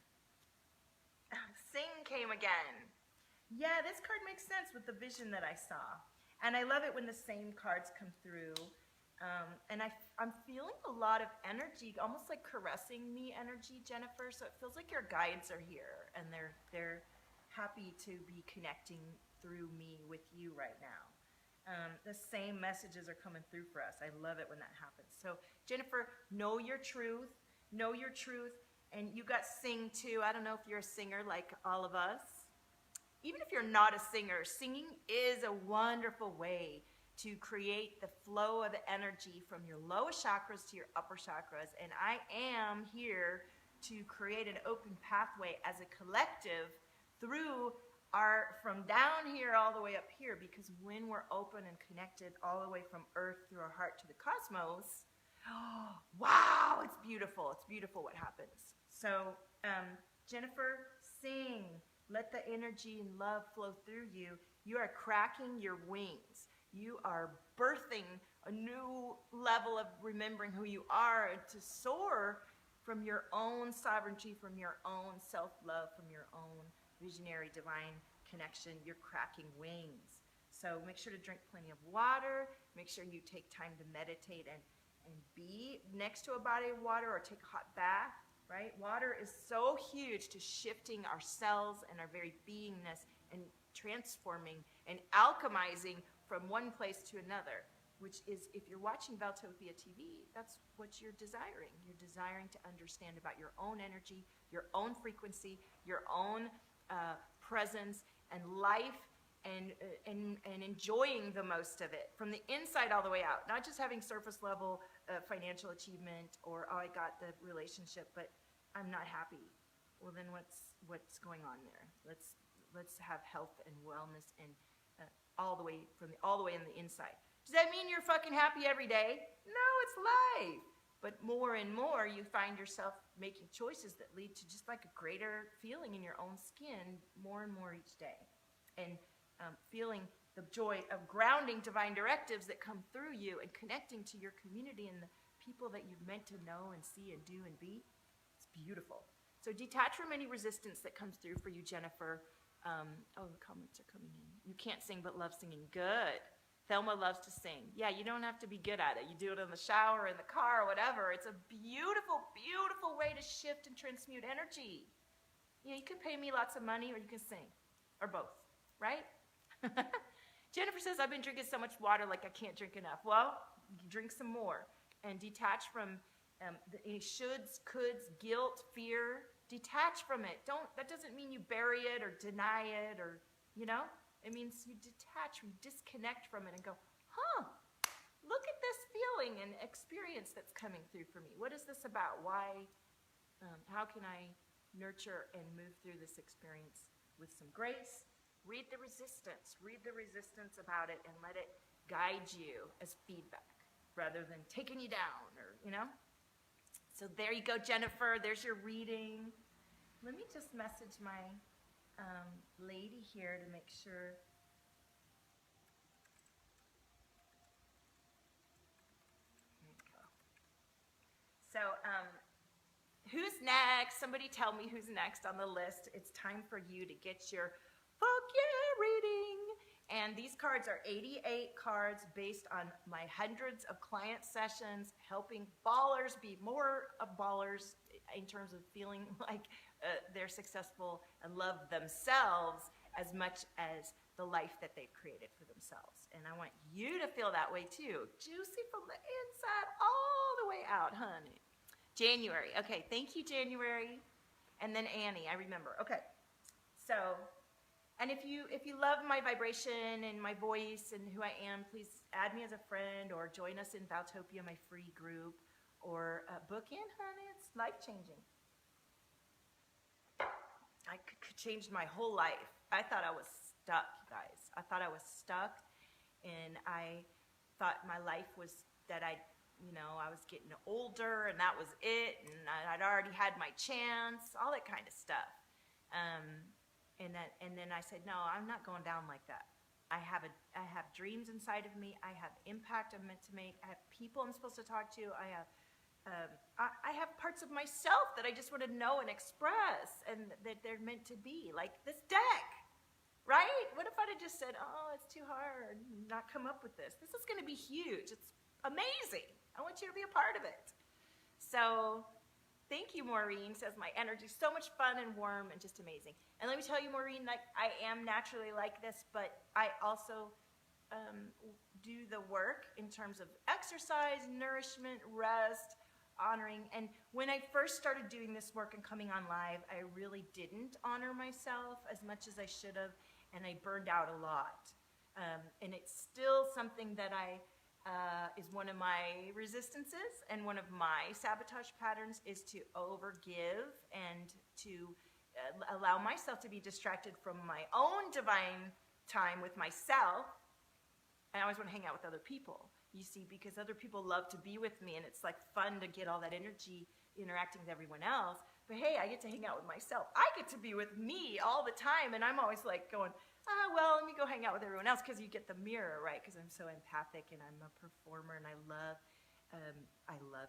S1: Sing came again. Yeah, this card makes sense with the vision that I saw. And I love it when the same cards come through. And I'm feeling a lot of energy, almost like caressing me energy, Jennifer. So it feels like your guides are here, and they're happy to be connecting through me with you right now. The same messages are coming through for us. I love it when that happens. So Jennifer, know your truth, and you got sing too. I don't know if you're a singer like all of us. Even if you're not a singer, singing is a wonderful way to create the flow of energy from your lowest chakras to your upper chakras. And I am here to create an open pathway as a collective through from down here all the way up here, because when we're open and connected all the way from earth through our heart to the cosmos, wow, it's beautiful. It's beautiful what happens. So, Jennifer, sing. Let the energy and love flow through you. You are cracking your wings. You are birthing a new level of remembering who you are, and to soar from your own sovereignty, from your own self-love, from your own visionary divine connection. You're cracking wings. So make sure to drink plenty of water. Make sure you take time to meditate and be next to a body of water, or take a hot bath, right? Water is so huge to shifting our cells and our very beingness, and transforming and alchemizing from one place to another, which is, if you're watching Valtopia TV, that's what you're desiring. You're desiring to understand about your own energy, your own frequency, your own presence and life, and enjoying the most of it from the inside all the way out. Not just having surface level financial achievement, or I got the relationship, but I'm not happy. Well, then what's going on there? Let's have health and wellness, and all the way in the inside. Does that mean you're fucking happy every day? No, it's life. But more and more, you find yourself making choices that lead to just like a greater feeling in your own skin more and more each day. And feeling the joy of grounding divine directives that come through you, and connecting to your community and the people that you've meant to know and see and do and be. It's beautiful. So detach from any resistance that comes through for you, Jennifer. The comments are coming in. You can't sing but love singing. Good. Thelma loves to sing. Yeah, you don't have to be good at it. You do it in the shower, in the car, or whatever. It's a beautiful, beautiful way to shift and transmute energy. You can pay me lots of money, or you can sing, or both, right? Jennifer says, I've been drinking so much water like I can't drink enough. Well, drink some more, and detach from any shoulds, coulds, guilt, fear. Detach from it. That doesn't mean you bury it or deny it, or, it means you detach, you disconnect from it and go, look at this feeling and experience that's coming through for me. What is this about? Why? How can I nurture and move through this experience with some grace? Read the resistance about it, and let it guide you as feedback rather than taking you down, or, So there you go, Jennifer. There's your reading. Let me just message my lady here to make sure. There you go. So, who's next? Somebody tell me who's next on the list. It's time for you to get your fuck yeah reading. And these cards are 88 cards based on my hundreds of client sessions, helping ballers be more ballers in terms of feeling like they're successful and love themselves as much as the life that they've created for themselves. And I want you to feel that way too. Juicy from the inside all the way out, honey. January. Okay, thank you, January. And then Annie, I remember. Okay, so, and if you love my vibration and my voice and who I am, please add me as a friend or join us in Valtopia, my free group, or book in, honey. It's life-changing. I could change my whole life. I thought I was stuck, you guys. I thought I was stuck, and I thought my life was that I was getting older, and that was it, and I'd already had my chance, all that kind of stuff. And then I said, no, I'm not going down like that. I have dreams inside of me. I have impact I'm meant to make. I have people I'm supposed to talk to. I have parts of myself that I just want to know and express, and that they're meant to be, like this deck, right? What if I'd have just said, oh, it's too hard, not come up with this? This is going to be huge. It's amazing. I want you to be a part of it. So thank you, Maureen. Says my energy's so much fun and warm and just amazing. And let me tell you, Maureen, like I am naturally like this, but I also do the work in terms of exercise, nourishment, rest, honoring. And when I first started doing this work and coming on live, I really didn't honor myself as much as I should have, and I burned out a lot. And it's still something that is one of my resistances, and one of my sabotage patterns is to overgive and to allow myself to be distracted from my own divine time with myself. I always want to hang out with other people, you see, because other people love to be with me, and it's like fun to get all that energy interacting with everyone else. But hey, I get to hang out with myself. I get to be with me all the time, and I'm always like going, well, let me go hang out with everyone else, because you get the mirror, right? Because I'm so empathic and I'm a performer, and I love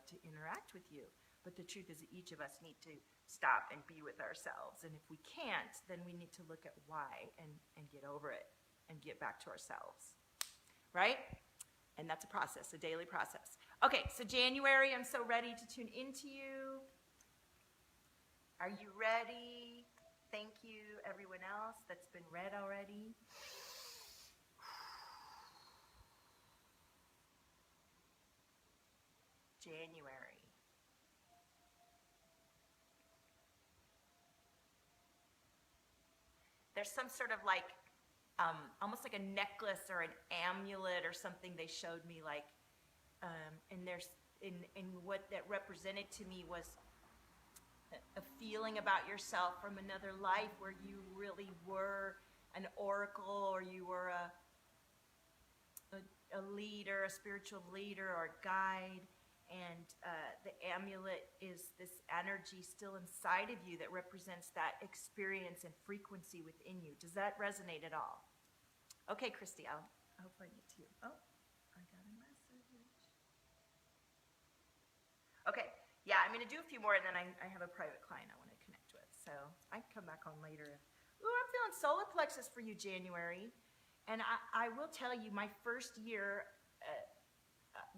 S1: to interact with you. But the truth is that each of us need to stop and be with ourselves. And if we can't, then we need to look at why and get over it and get back to ourselves, right? And that's a process, a daily process. Okay, so January, I'm so ready to tune into you. Are you ready? Thank you, everyone else that's been read already. January. There's some sort of like, almost like a necklace or an amulet or something they showed me, like, and there's, in what that represented to me was a feeling about yourself from another life where you really were an oracle, or you were a leader, a spiritual leader or a guide, and the amulet is this energy still inside of you that represents that experience and frequency within you. Does that resonate at all? Okay, Christy, I hope I get to you. Oh, I got a message. Okay. Yeah, I'm going to do a few more, and then I have a private client I want to connect with. So I can come back on later. Ooh, I'm feeling solar plexus for you, January. And I will tell you, my first year,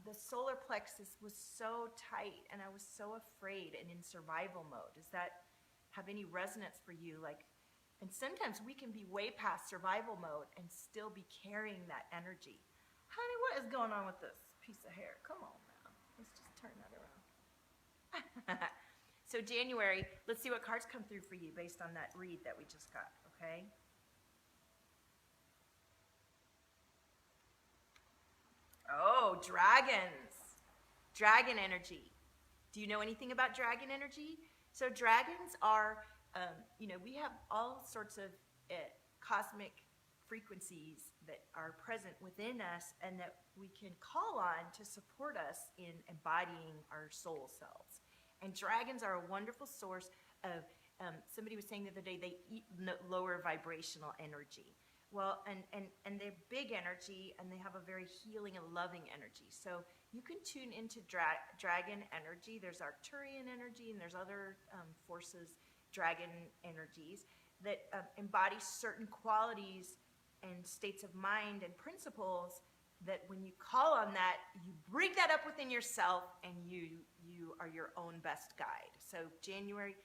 S1: the solar plexus was so tight, and I was so afraid and in survival mode. Does that have any resonance for you? Like, and sometimes we can be way past survival mode and still be carrying that energy. Honey, what is going on with this piece of hair? Come on now. Let's just turn that around. So January, let's see what cards come through for you based on that read that we just got, okay? Oh, dragons. Dragon energy. Do you know anything about dragon energy? So dragons are, we have all sorts of cosmic frequencies that are present within us and that we can call on to support us in embodying our soul selves. And dragons are a wonderful source of, somebody was saying the other day, they eat lower vibrational energy. Well, and they're big energy, and they have a very healing and loving energy. So you can tune into dragon energy. There's Arcturian energy, and there's other forces, dragon energies, that embody certain qualities and states of mind and principles that when you call on that, you bring that up within yourself, and you are your own best guide. So January,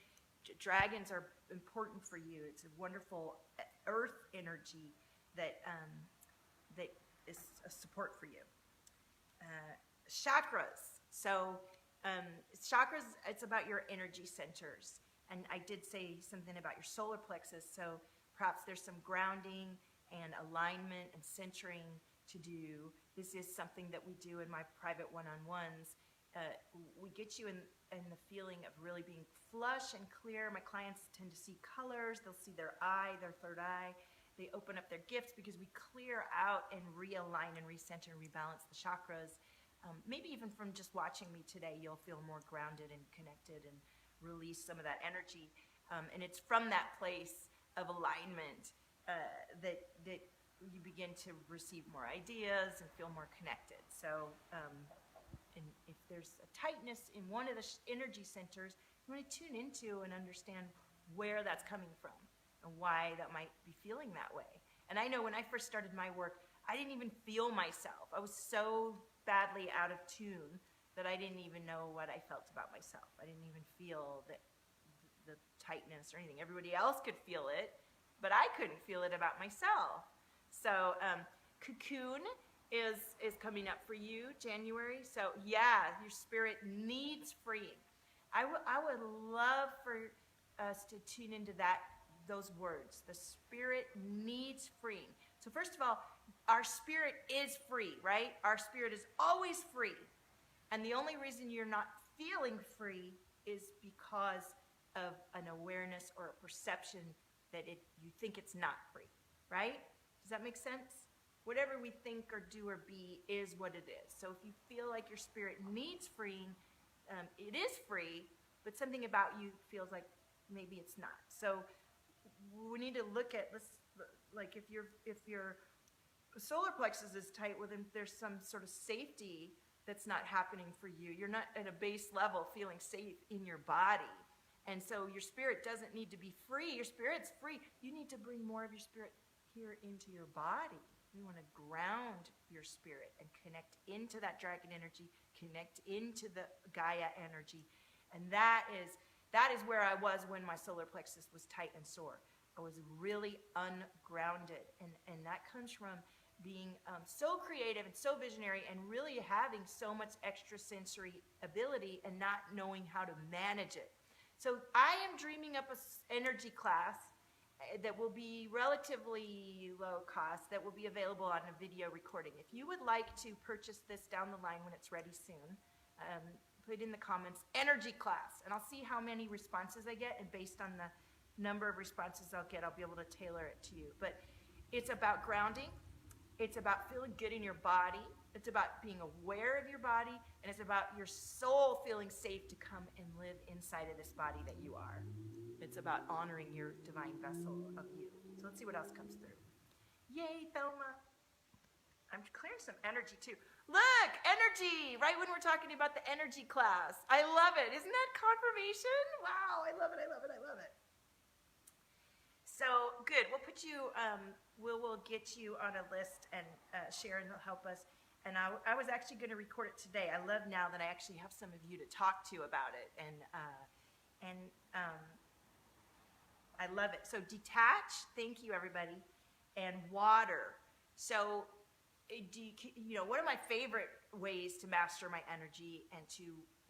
S1: dragons are important for you. It's a wonderful earth energy that is a support for you. Chakras. So Chakras, it's about your energy centers. And I did say something about your solar plexus, so perhaps there's some grounding and alignment and centering to do. This is something that we do in my private one-on-ones. We get you in the feeling of really being flush and clear. My clients tend to see colors. They'll see their eye, their third eye. They open up their gifts because we clear out and realign and recenter and rebalance the chakras. Maybe even from just watching me today, you'll feel more grounded and connected and release some of that energy. And it's from that place of alignment that you begin to receive more ideas and feel more connected. So, and if there's a tightness in one of the energy centers, you want to tune into and understand where that's coming from and why that might be feeling that way. And I know when I first started my work, I didn't even feel myself. I was so badly out of tune that I didn't even know what I felt about myself. I didn't even feel the tightness or anything. Everybody else could feel it, but I couldn't feel it about myself. So Cocoon is coming up for you, January. So yeah, your spirit needs freeing. I would love for us to tune into those words. The spirit needs freeing. So first of all, our spirit is free, right? Our spirit is always free. And the only reason you're not feeling free is because of an awareness or a perception that you think it's not free, right? Does that make sense? Whatever we think or do or be is what it is. So if you feel like your spirit needs freeing, it is free, but something about you feels like maybe it's not. So we need to look at this, like if your solar plexus is tight, well then there's some sort of safety that's not happening for you. You're not at a base level feeling safe in your body. And so your spirit doesn't need to be free. Your spirit's free. You need to bring more of your spirit here into your body. We want to ground your spirit and connect into that dragon energy, connect into the Gaia energy. And that is where I was when my solar plexus was tight and sore. I was really ungrounded. And that comes from being so creative and so visionary and really having so much extrasensory ability and not knowing how to manage it. So I am dreaming up an energy class that will be relatively low cost, that will be available on a video recording. If you would like to purchase this down the line when it's ready soon, put in the comments, energy class, and I'll see how many responses I get, and based on the number of responses I'll get, I'll be able to tailor it to you. But it's about grounding. It's about feeling good in your body. It's about being aware of your body, and it's about your soul feeling safe to come and live inside of this body that you are. It's about honoring your divine vessel of you. So let's see what else comes through. Yay, Thelma. I'm clearing some energy too. Look, energy, right when we're talking about the energy class. I love it. Isn't that confirmation? Wow, I love it, I love it, I love it. So good, we'll put you, we'll get you on a list, and Sharon will help us. And I was actually going to record it today. I love now that I actually have some of you to talk to about it. And I love it. So detach, thank you everybody, and water. So one of my favorite ways to master my energy and to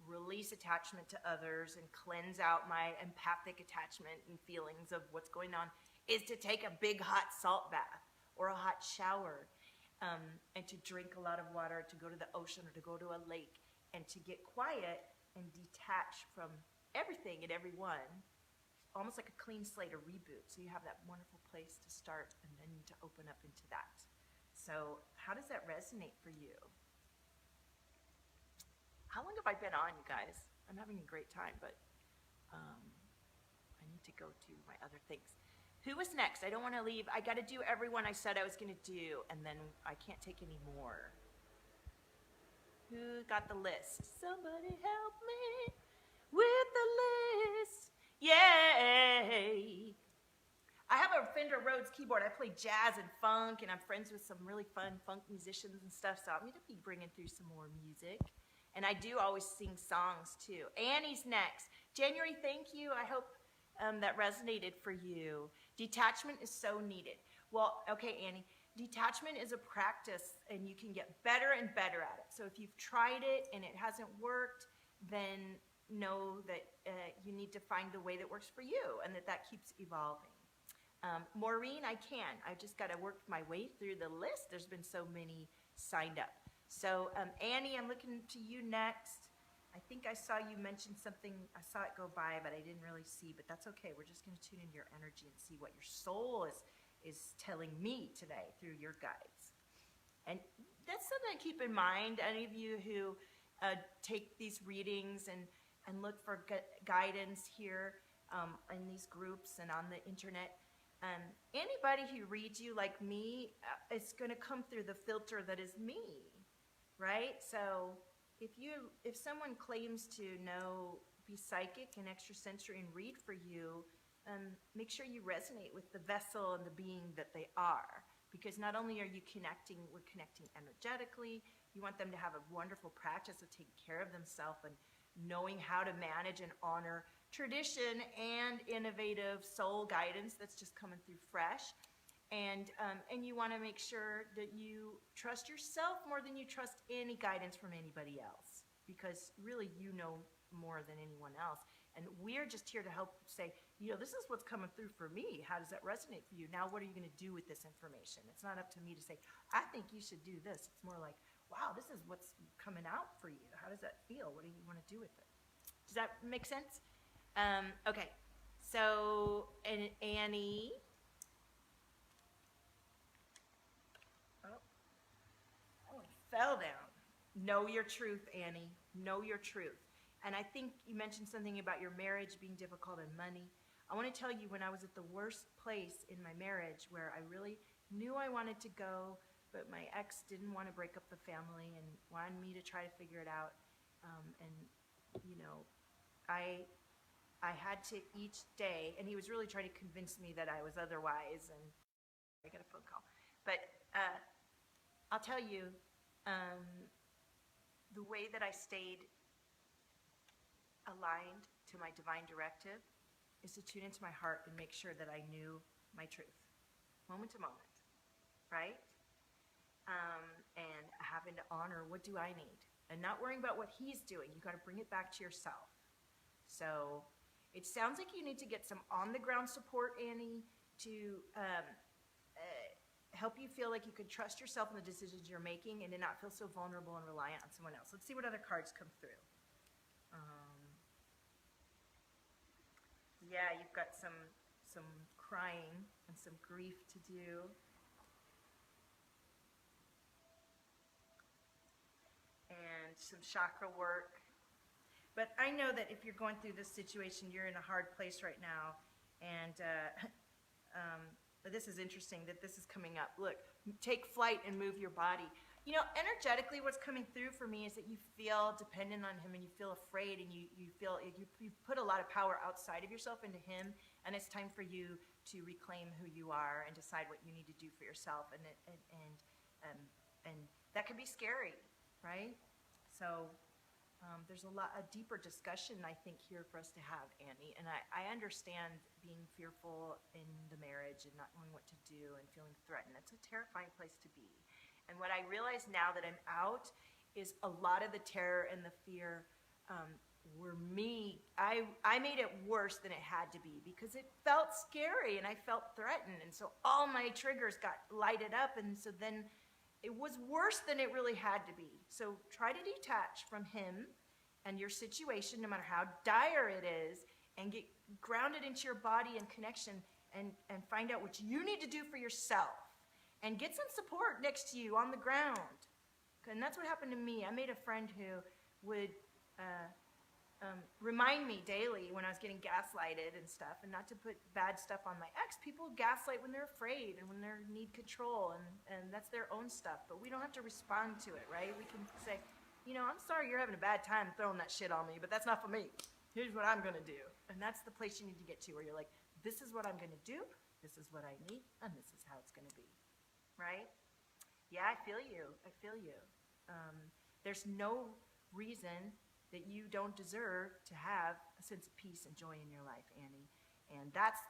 S1: release attachment to others and cleanse out my empathic attachment and feelings of what's going on is to take a big hot salt bath or a hot shower, and to drink a lot of water, to go to the ocean or to go to a lake, and to get quiet and detach from everything and everyone, almost like a clean slate, a reboot. So you have that wonderful place to start and then to open up into that. So how does that resonate for you? How long have I been on, you guys? I'm having a great time, but I need to go to my other things. Who was next? I don't want to leave. I got to do everyone I said I was going to do, and then I can't take any more. Who got the list? Somebody help me with the list. Yay! I have a Fender Rhodes keyboard. I play jazz and funk, and I'm friends with some really fun funk musicians and stuff, so I'm going to be bringing through some more music. And I do always sing songs, too. Annie's next. January, thank you. I hope that resonated for you. Detachment is so needed. Well, okay, Annie, detachment is a practice, and you can get better and better at it. So if you've tried it and it hasn't worked, then know that you need to find the way that works for you, and that keeps evolving. Maureen, I can. I just got to work my way through the list. There's been so many signed up. So Annie, I'm looking to you next. I think I saw you mention something. I saw it go by, but I didn't really see. But that's okay. We're just going to tune into your energy and see what your soul is telling me today through your guides. And that's something to keep in mind. Any of you who take these readings and look for guidance here in these groups and on the internet, anybody who reads you like me, it's going to come through the filter that is me, right? So if someone claims to be psychic and extrasensory and read for you, make sure you resonate with the vessel and the being that they are. Because not only are you we're connecting energetically, you want them to have a wonderful practice of taking care of themselves and knowing how to manage and honor tradition and innovative soul guidance that's just coming through fresh. And you want to make sure that you trust yourself more than you trust any guidance from anybody else, because really you know more than anyone else. And we're just here to help say, this is what's coming through for me. How does that resonate for you? Now, what are you going to do with this information? It's not up to me to say, I think you should do this. It's more like, wow, this is what's coming out for you. How does that feel? What do you want to do with it? Does that make sense? Okay. So, and Annie. Oh, it fell down. Know your truth, Annie. Know your truth. And I think you mentioned something about your marriage being difficult and money. I want to tell you, when I was at the worst place in my marriage, where I really knew I wanted to go, but my ex didn't want to break up the family and wanted me to try to figure it out. I had to each day, and he was really trying to convince me that I was otherwise, and I got a phone call. But I'll tell you, the way that I stayed aligned to my divine directive is to tune into my heart and make sure that I knew my truth, moment to moment, right? And having to honor, what do I need? And not worrying about what he's doing. You got to bring it back to yourself. So it sounds like you need to get some on-the-ground support, Annie, to help you feel like you can trust yourself in the decisions you're making and to not feel so vulnerable and reliant on someone else. Let's see what other cards come through. Yeah, you've got some crying and some grief to do. And some chakra work. But I know that if you're going through this situation, you're in a hard place right now. And but this is interesting that this is coming up. Look, take flight and move your body. Energetically, what's coming through for me is that you feel dependent on him and you feel afraid, and you feel you put a lot of power outside of yourself into him, and it's time for you to reclaim who you are and decide what you need to do for yourself, and that can be scary, right? So there's a deeper discussion, I think, here for us to have, Annie, and I understand being fearful in the marriage and not knowing what to do and feeling threatened. It's a terrifying place to be. And what I realize now that I'm out is a lot of the terror and the fear were me. I made it worse than it had to be because it felt scary and I felt threatened. And so all my triggers got lighted up. And so then it was worse than it really had to be. So try to detach from him and your situation, no matter how dire it is, and get grounded into your body and connection and find out what you need to do for yourself. And get some support next to you on the ground. And that's what happened to me. I made a friend who would remind me daily when I was getting gaslighted and stuff, and not to put bad stuff on my ex. People gaslight when they're afraid and when they need control, and that's their own stuff. But we don't have to respond to it, right? We can say, I'm sorry you're having a bad time throwing that shit on me, but that's not for me. Here's what I'm going to do. And that's the place you need to get to, where you're like, this is what I'm going to do, this is what I need, and this is how it's going to be. Right? Yeah, I feel you. There's no reason that you don't deserve to have a sense of peace and joy in your life, Annie. And that's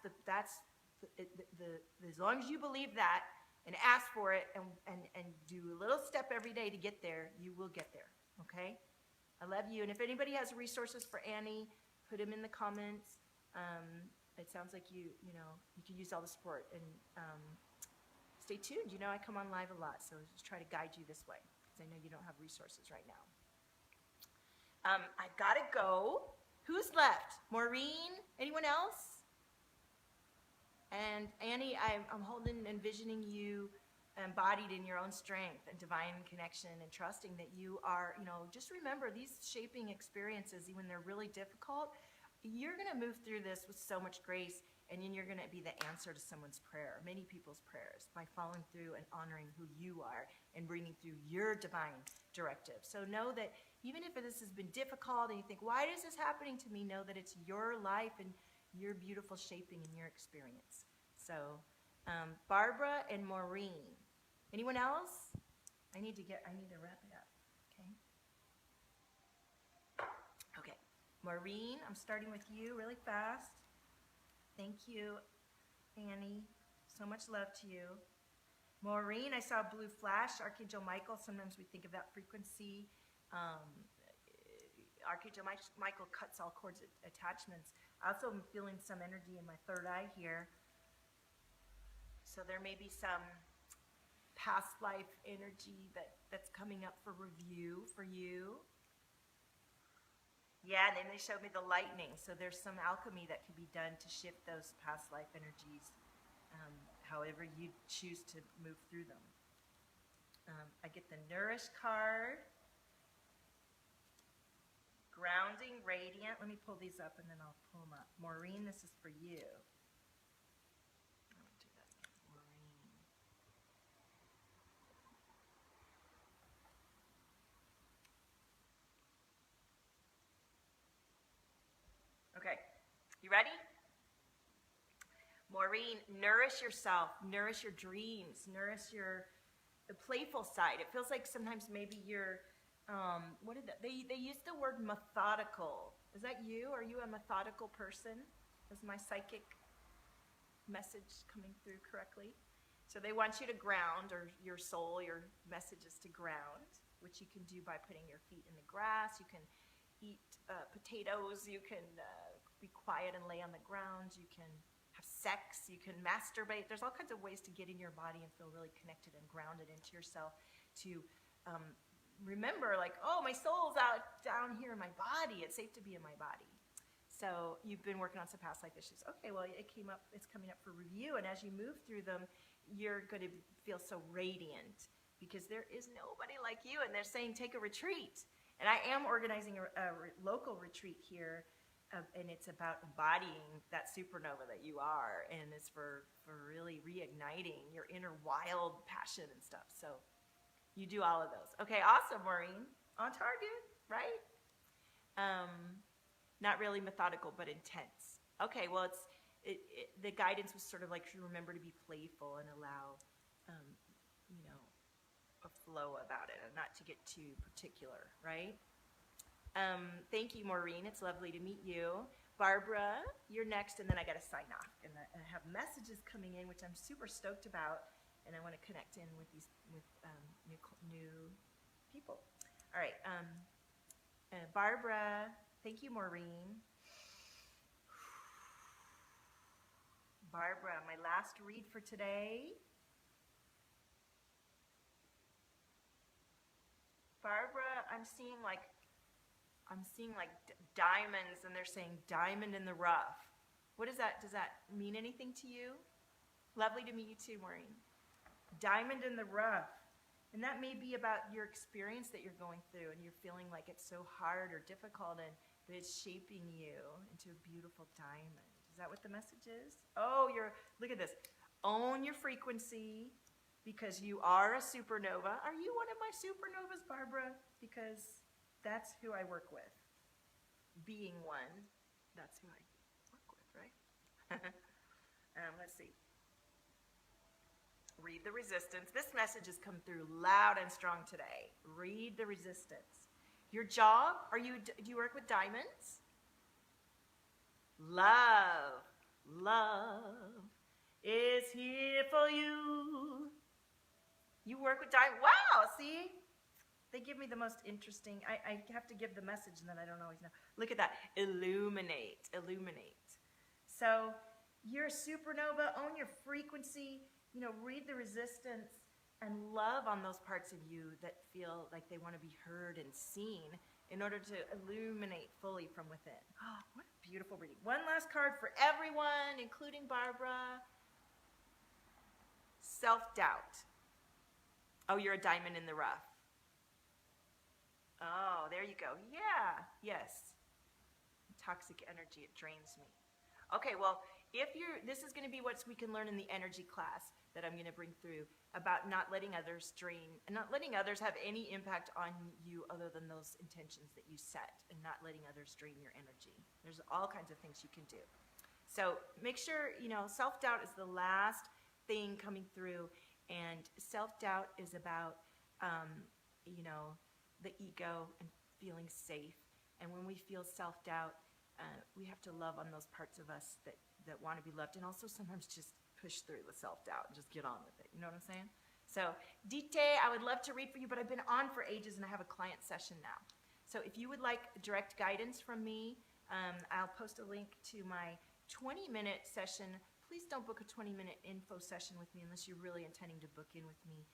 S1: as long as you believe that and ask for it and do a little step every day to get there, you will get there. Okay? I love you. And if anybody has resources for Annie, put them in the comments. It sounds like you can use all the support. And stay tuned. You know I come on live a lot, so just try to guide you this way because I know you don't have resources right now. I've got to go. Who's left? Maureen? Anyone else? And Annie, I'm holding and envisioning you embodied in your own strength and divine connection and trusting that you are, just remember these shaping experiences, even when they're really difficult, you're going to move through this with so much grace, and then you're going to be the answer to someone's prayer, many people's prayers, by following through and honoring who you are and bringing through your divine directive. So know that even if this has been difficult and you think, why is this happening to me? Know that it's your life and your beautiful shaping and your experience. So Barbara and Maureen. Anyone else? I need to wrap it up. Okay. Maureen, I'm starting with you really fast. Thank you, Annie. So much love to you. Maureen, I saw a blue flash. Archangel Michael, sometimes we think of that frequency. Archangel Michael cuts all cords attachments. I also am feeling some energy in my third eye here. So there may be some past life energy that's coming up for review for you. Yeah, and then they showed me the lightning. So there's some alchemy that can be done to shift those past life energies, however you choose to move through them. I get the Nourish card. Grounding, Radiant. Let me pull these up and then I'll pull them up. Maureen, this is for you. I'll do that again. Maureen. Okay, you ready? Maureen, nourish yourself, nourish your dreams, nourish the playful side. It feels like sometimes maybe you're, they use the word methodical. Is that you? Are you a methodical person? Is my psychic message coming through correctly? So they want you to ground, or your soul, your message is to ground, which you can do by putting your feet in the grass. You can eat potatoes, you can be quiet and lay on the ground, you can have sex, you can masturbate. There's all kinds of ways to get in your body and feel really connected and grounded into yourself, to remember like, oh, my soul's out down here in my body. It's safe to be in my body. So you've been working on some past life issues. Okay, well, it's coming up for review, and as you move through them, you're going to feel so radiant because there is nobody like you, and they're saying take a retreat. And I am organizing a local retreat here, and it's about embodying that supernova that you are, and it's for really reigniting your inner wild passion and stuff. So you do all of those. Okay, awesome, Maureen. On target, right? Not really methodical, but intense. Okay, well, the guidance was sort of like, remember to be playful and allow, a flow about it, and not to get too particular, right? Thank you, Maureen. It's lovely to meet you. Barbara, you're next, and then I got to sign off. And I have messages coming in, which I'm super stoked about, and I want to connect in with new people. All right, Barbara. Thank you, Maureen. Barbara, my last read for today. Barbara, I'm seeing like diamonds, and they're saying diamond in the rough. What is that? Does that mean anything to you? Lovely to meet you too, Maureen. Diamond in the rough. And that may be about your experience that you're going through, and you're feeling like it's so hard or difficult, but it's shaping you into a beautiful diamond. Is that what the message is? Oh, look at this. Own your frequency, because you are a supernova. Are you one of my supernovas, Barbara? Because that's who I work with. Being one, that's who I work with, right? Let's see. Read the resistance. This message has come through loud and strong today. Read the resistance. Your job, do you work with diamonds? Love is here for you. You work with diamonds. Wow, see? They give me the most interesting, I have to give the message and then I don't always know. Look at that, illuminate, illuminate. So you're a supernova, own your frequency, read the resistance and love on those parts of you that feel like they want to be heard and seen in order to illuminate fully from within. Oh, what a beautiful reading. One last card for everyone, including Barbara. Self-doubt. Oh, you're a diamond in the rough. Oh, there you go. Yeah, yes. Toxic energy, it drains me. Okay, well, this is going to be what we can learn in the energy class that I'm going to bring through about not letting others drain, and not letting others have any impact on you other than those intentions that you set, and not letting others drain your energy. There's all kinds of things you can do. So make sure, self-doubt is the last thing coming through, and self-doubt is about, the ego and feeling safe. And when we feel self-doubt, we have to love on those parts of us that want to be loved, and also sometimes just push through the self-doubt and just get on with it. You know what I'm saying? So, Dite, I would love to read for you, but I've been on for ages and I have a client session now. So if you would like direct guidance from me, I'll post a link to my 20-minute session. Please don't book a 20-minute info session with me unless you're really intending to book in with me.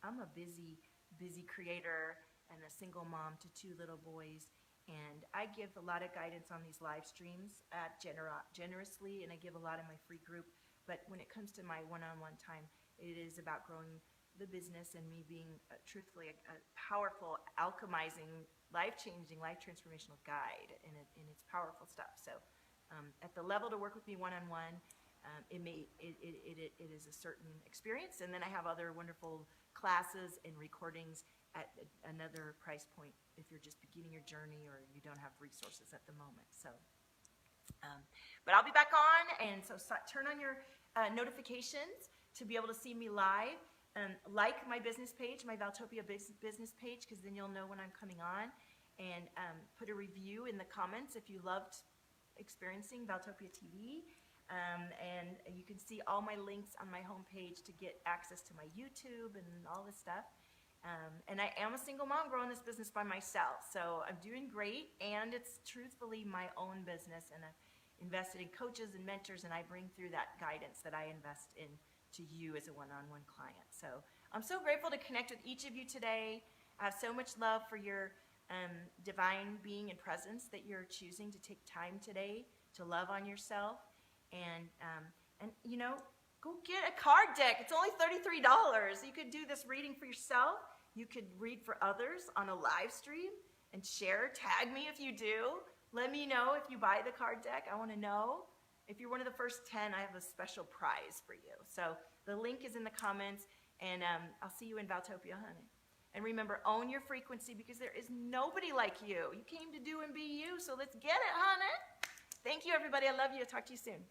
S1: I'm a busy creator and a single mom to 2 little boys. And I give a lot of guidance on these live streams generously, and I give a lot in my free group. But when it comes to my one-on-one time, it is about growing the business and me being truthfully a powerful, alchemizing, life-changing, life-transformational guide in its powerful stuff. So at the level to work with me one-on-one, it is a certain experience. And then I have other wonderful classes and recordings at another price point if you're just beginning your journey or you don't have resources at the moment. So, but I'll be back on, and so turn on your notifications to be able to see me live. Like my business page, my Valtopia business page, because then you'll know when I'm coming on. And put a review in the comments if you loved experiencing Valtopia TV. And you can see all my links on my homepage to get access to my YouTube and all this stuff. And I am a single mom growing this business by myself, so I'm doing great, and it's truthfully my own business, and I've invested in coaches and mentors, and I bring through that guidance that I invest in to you as a one-on-one client. So I'm so grateful to connect with each of you today. I have so much love for your divine being and presence that you're choosing to take time today to love on yourself, and go get a card deck. It's only $33. You could do this reading for yourself. You could read for others on a live stream and share. Tag me if you do. Let me know if you buy the card deck. I want to know. If you're one of the first 10, I have a special prize for you. So the link is in the comments, and I'll see you in Valtopia, honey. And remember, own your frequency, because there is nobody like you. You came to do and be you, so let's get it, honey. Thank you, everybody. I love you. I'll talk to you soon.